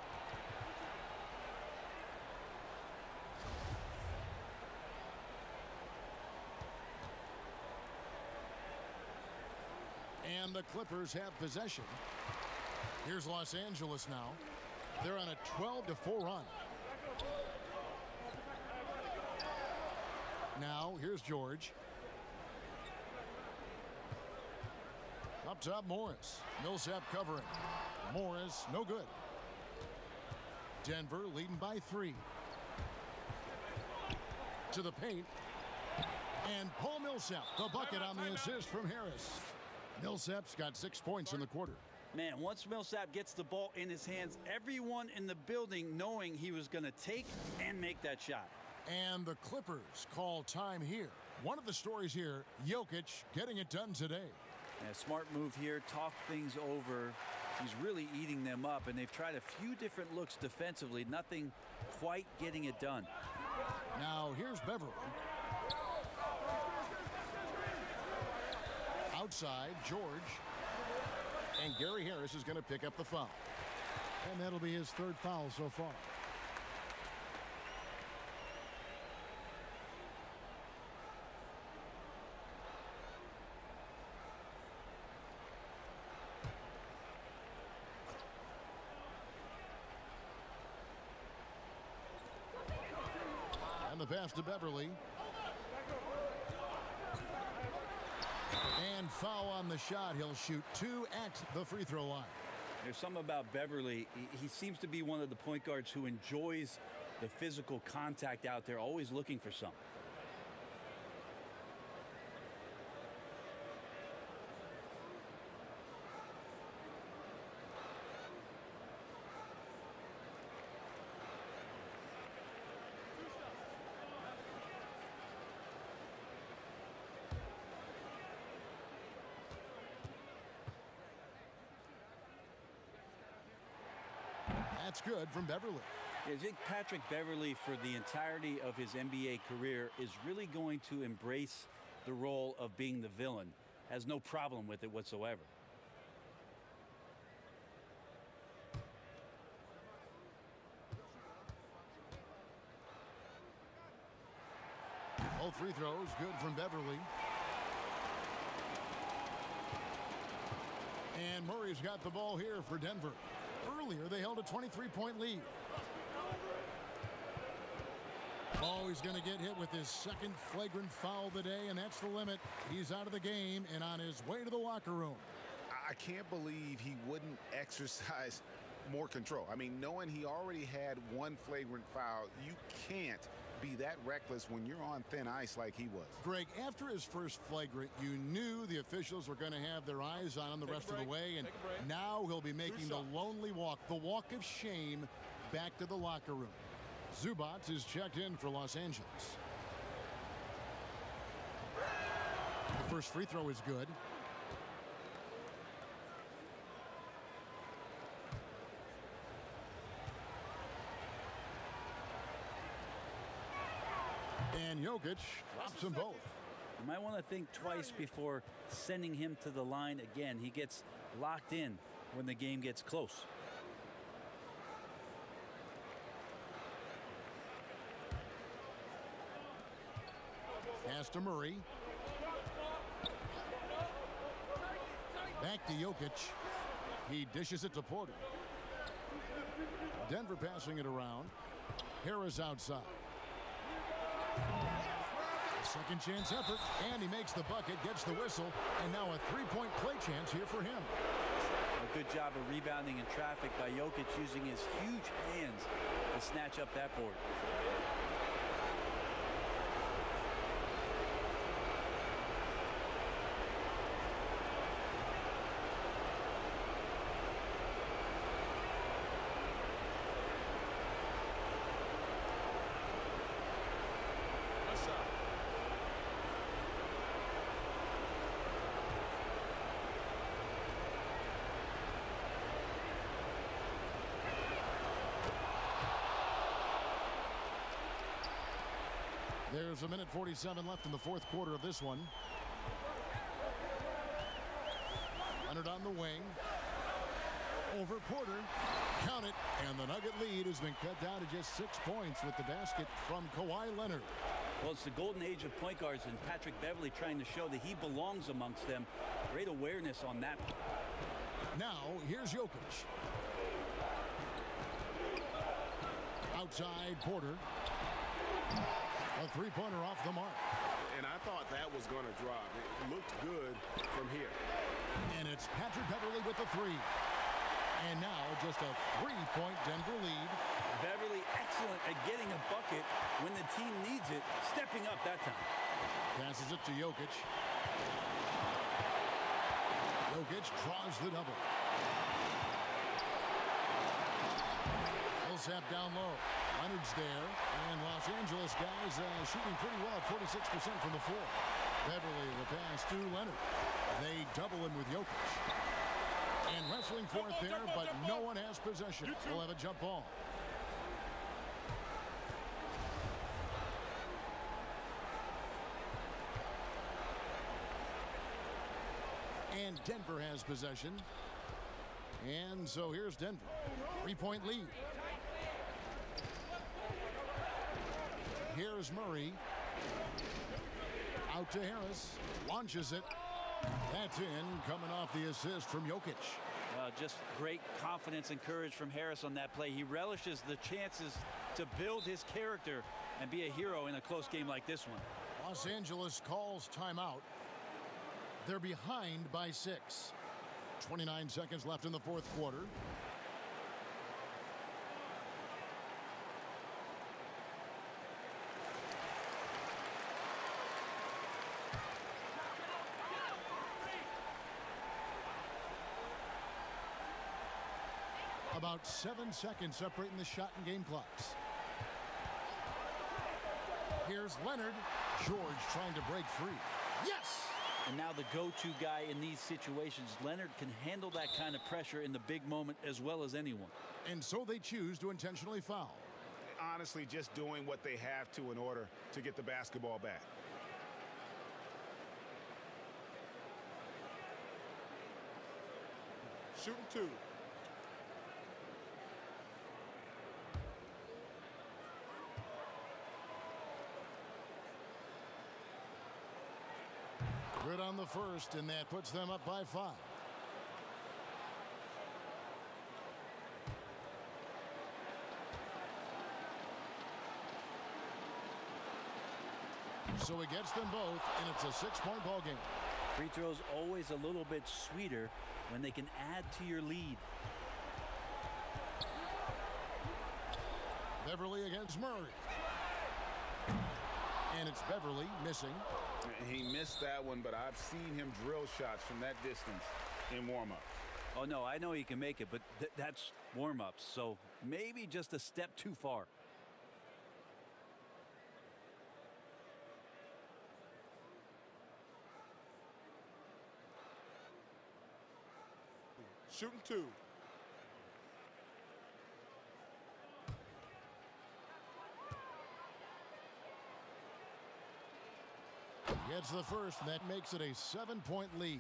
[SPEAKER 1] And the Clippers have possession. Here's Los Angeles now. They're on a 12-4 run. Now, here's George. Up top, Morris. Millsap covering. Morris, no good. Denver leading by 3. To the paint. And Paul Millsap, the bucket on the assist from Harris. Millsap's got 6 points in the quarter.
[SPEAKER 3] Man, once Millsap gets the ball in his hands, everyone in the building knowing he was going to take and make that shot.
[SPEAKER 1] And the Clippers call time here. One of the stories here, Jokic getting it done today.
[SPEAKER 3] Yeah, smart move here, talk things over. He's really eating them up, and they've tried a few different looks defensively. Nothing quite getting it done.
[SPEAKER 1] Now here's Beverly. Outside, George. And Gary Harris is going to pick up the foul. And that'll be his 3rd foul so far. And the pass to Beverly. And foul on the shot. He'll shoot 2 at the free throw line.
[SPEAKER 3] There's something about Beverly. He seems to be one of the point guards who enjoys the physical contact out there, always looking for something.
[SPEAKER 1] That's good from Beverly.
[SPEAKER 3] I think Patrick Beverly, for the entirety of his NBA career, is really going to embrace the role of being the villain. Has no problem with it whatsoever.
[SPEAKER 1] Both free throws good from Beverly. And Murray's got the ball here for Denver. Earlier, they held a 23-point lead. Oh, he's going to get hit with his second flagrant foul of the day, and that's the limit. He's out of the game and on his way to the locker room.
[SPEAKER 2] I can't believe he wouldn't exercise more control. I mean, knowing he already had one flagrant foul, you can't be that reckless when you're on thin ice like he was.
[SPEAKER 1] Greg, after his first flagrant, you knew the officials were going to have their eyes on him the rest of the way, and now he'll be making the lonely walk, the walk of shame, back to the locker room. Zubac is checked in for Los Angeles. The first free throw is good. And Jokic drops them both.
[SPEAKER 3] You might want to think twice before sending him to the line again. He gets locked in when the game gets close.
[SPEAKER 1] Pass to Murray. Back to Jokic. He dishes it to Porter. Denver passing it around. Harris outside. Second chance effort, and he makes the bucket, gets the whistle, and now a three-point play chance here for him.
[SPEAKER 3] A good job of rebounding in traffic by Jokic, using his huge hands to snatch up that board.
[SPEAKER 1] There's a minute 47 left in the fourth quarter of this one. Leonard on the wing. Over Porter. Count it. And the Nugget lead has been cut down to just 6 points with the basket from Kawhi Leonard.
[SPEAKER 3] Well, it's the golden age of point guards, and Patrick Beverley trying to show that he belongs amongst them. Great awareness on that.
[SPEAKER 1] Now, here's Jokic. Outside Porter. A three-pointer off the mark.
[SPEAKER 5] And I thought that was going to drop. It looked good from here.
[SPEAKER 1] And it's Patrick Beverley with the three. And now just a three-point Denver lead.
[SPEAKER 3] Beverley excellent at getting a bucket when the team needs it, stepping up that time.
[SPEAKER 1] Passes it to Jokic. Jokic draws the double. Millsap down low. Leonard's there, and Los Angeles guys shooting pretty well, 46% from the floor. Beverley the pass to Leonard. They double him with Jokic. And wrestling for it there, but no one has possession. We'll have a jump ball. And Denver has possession. And so here's Denver. 3-point lead. Here's Murray. Out to Harris. Launches it. That's in, coming off the assist from Jokic.
[SPEAKER 3] Just great confidence and courage from Harris on that play. He relishes the chances to build his character and be a hero in a close game like this one.
[SPEAKER 1] Los Angeles calls timeout. They're behind by 6. 29 seconds left in the fourth quarter. About 7 seconds separating the shot and game clocks. Here's Leonard. George trying to break free. Yes!
[SPEAKER 3] And now the go-to guy in these situations. Leonard can handle that kind of pressure in the big moment as well as anyone.
[SPEAKER 1] And so they choose to intentionally foul.
[SPEAKER 2] Honestly, just doing what they have to in order to get the basketball back.
[SPEAKER 4] Shooting two.
[SPEAKER 1] Good on the first, and that puts them up by 5. So he gets them both, and it's a 6-point ball game.
[SPEAKER 3] Free throws always a little bit sweeter when they can add to your lead.
[SPEAKER 1] Beverly against Murray. And it's Beverly missing.
[SPEAKER 2] He missed that one, but I've seen him drill shots from that distance in warm-up.
[SPEAKER 3] Oh, no, I know he can make it, but that's warm-ups, so maybe just a step too far.
[SPEAKER 4] Shooting 2.
[SPEAKER 1] Gets the first, and that makes it a 7-point lead.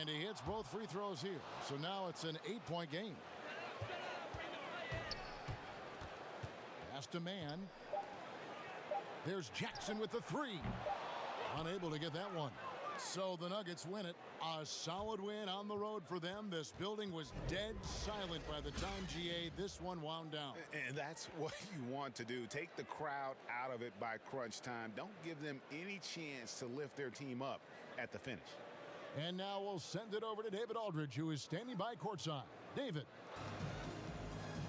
[SPEAKER 1] And he hits both free throws here. So now it's an 8-point game. Pass to man. There's Jackson with the 3. Unable to get that one. So the Nuggets win it. A solid win on the road for them. This building was dead silent by the time, GA, this one wound down.
[SPEAKER 2] And that's what you want to do. Take the crowd out of it by crunch time. Don't give them any chance to lift their team up at the finish.
[SPEAKER 1] And now we'll send it over to David Aldridge, who is standing by courtside. David.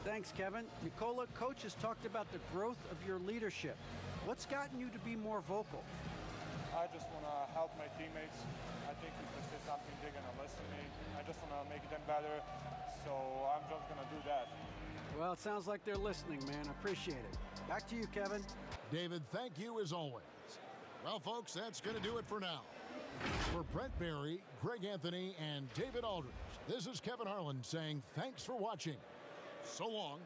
[SPEAKER 8] Thanks, Kevin. Nicola, coach has talked about the growth of your leadership. What's gotten you to be more vocal?
[SPEAKER 14] I just want to help my teammates. I think if they say something, they're going to listen to me. I just want to make them better, so I'm just going to do that.
[SPEAKER 8] Well, it sounds like they're listening, man. Appreciate it. Back to you, Kevin.
[SPEAKER 1] David, thank you as always. Well, folks, that's going to do it for now. For Brent Barry, Greg Anthony, and David Aldridge, this is Kevin Harlan saying thanks for watching. So long.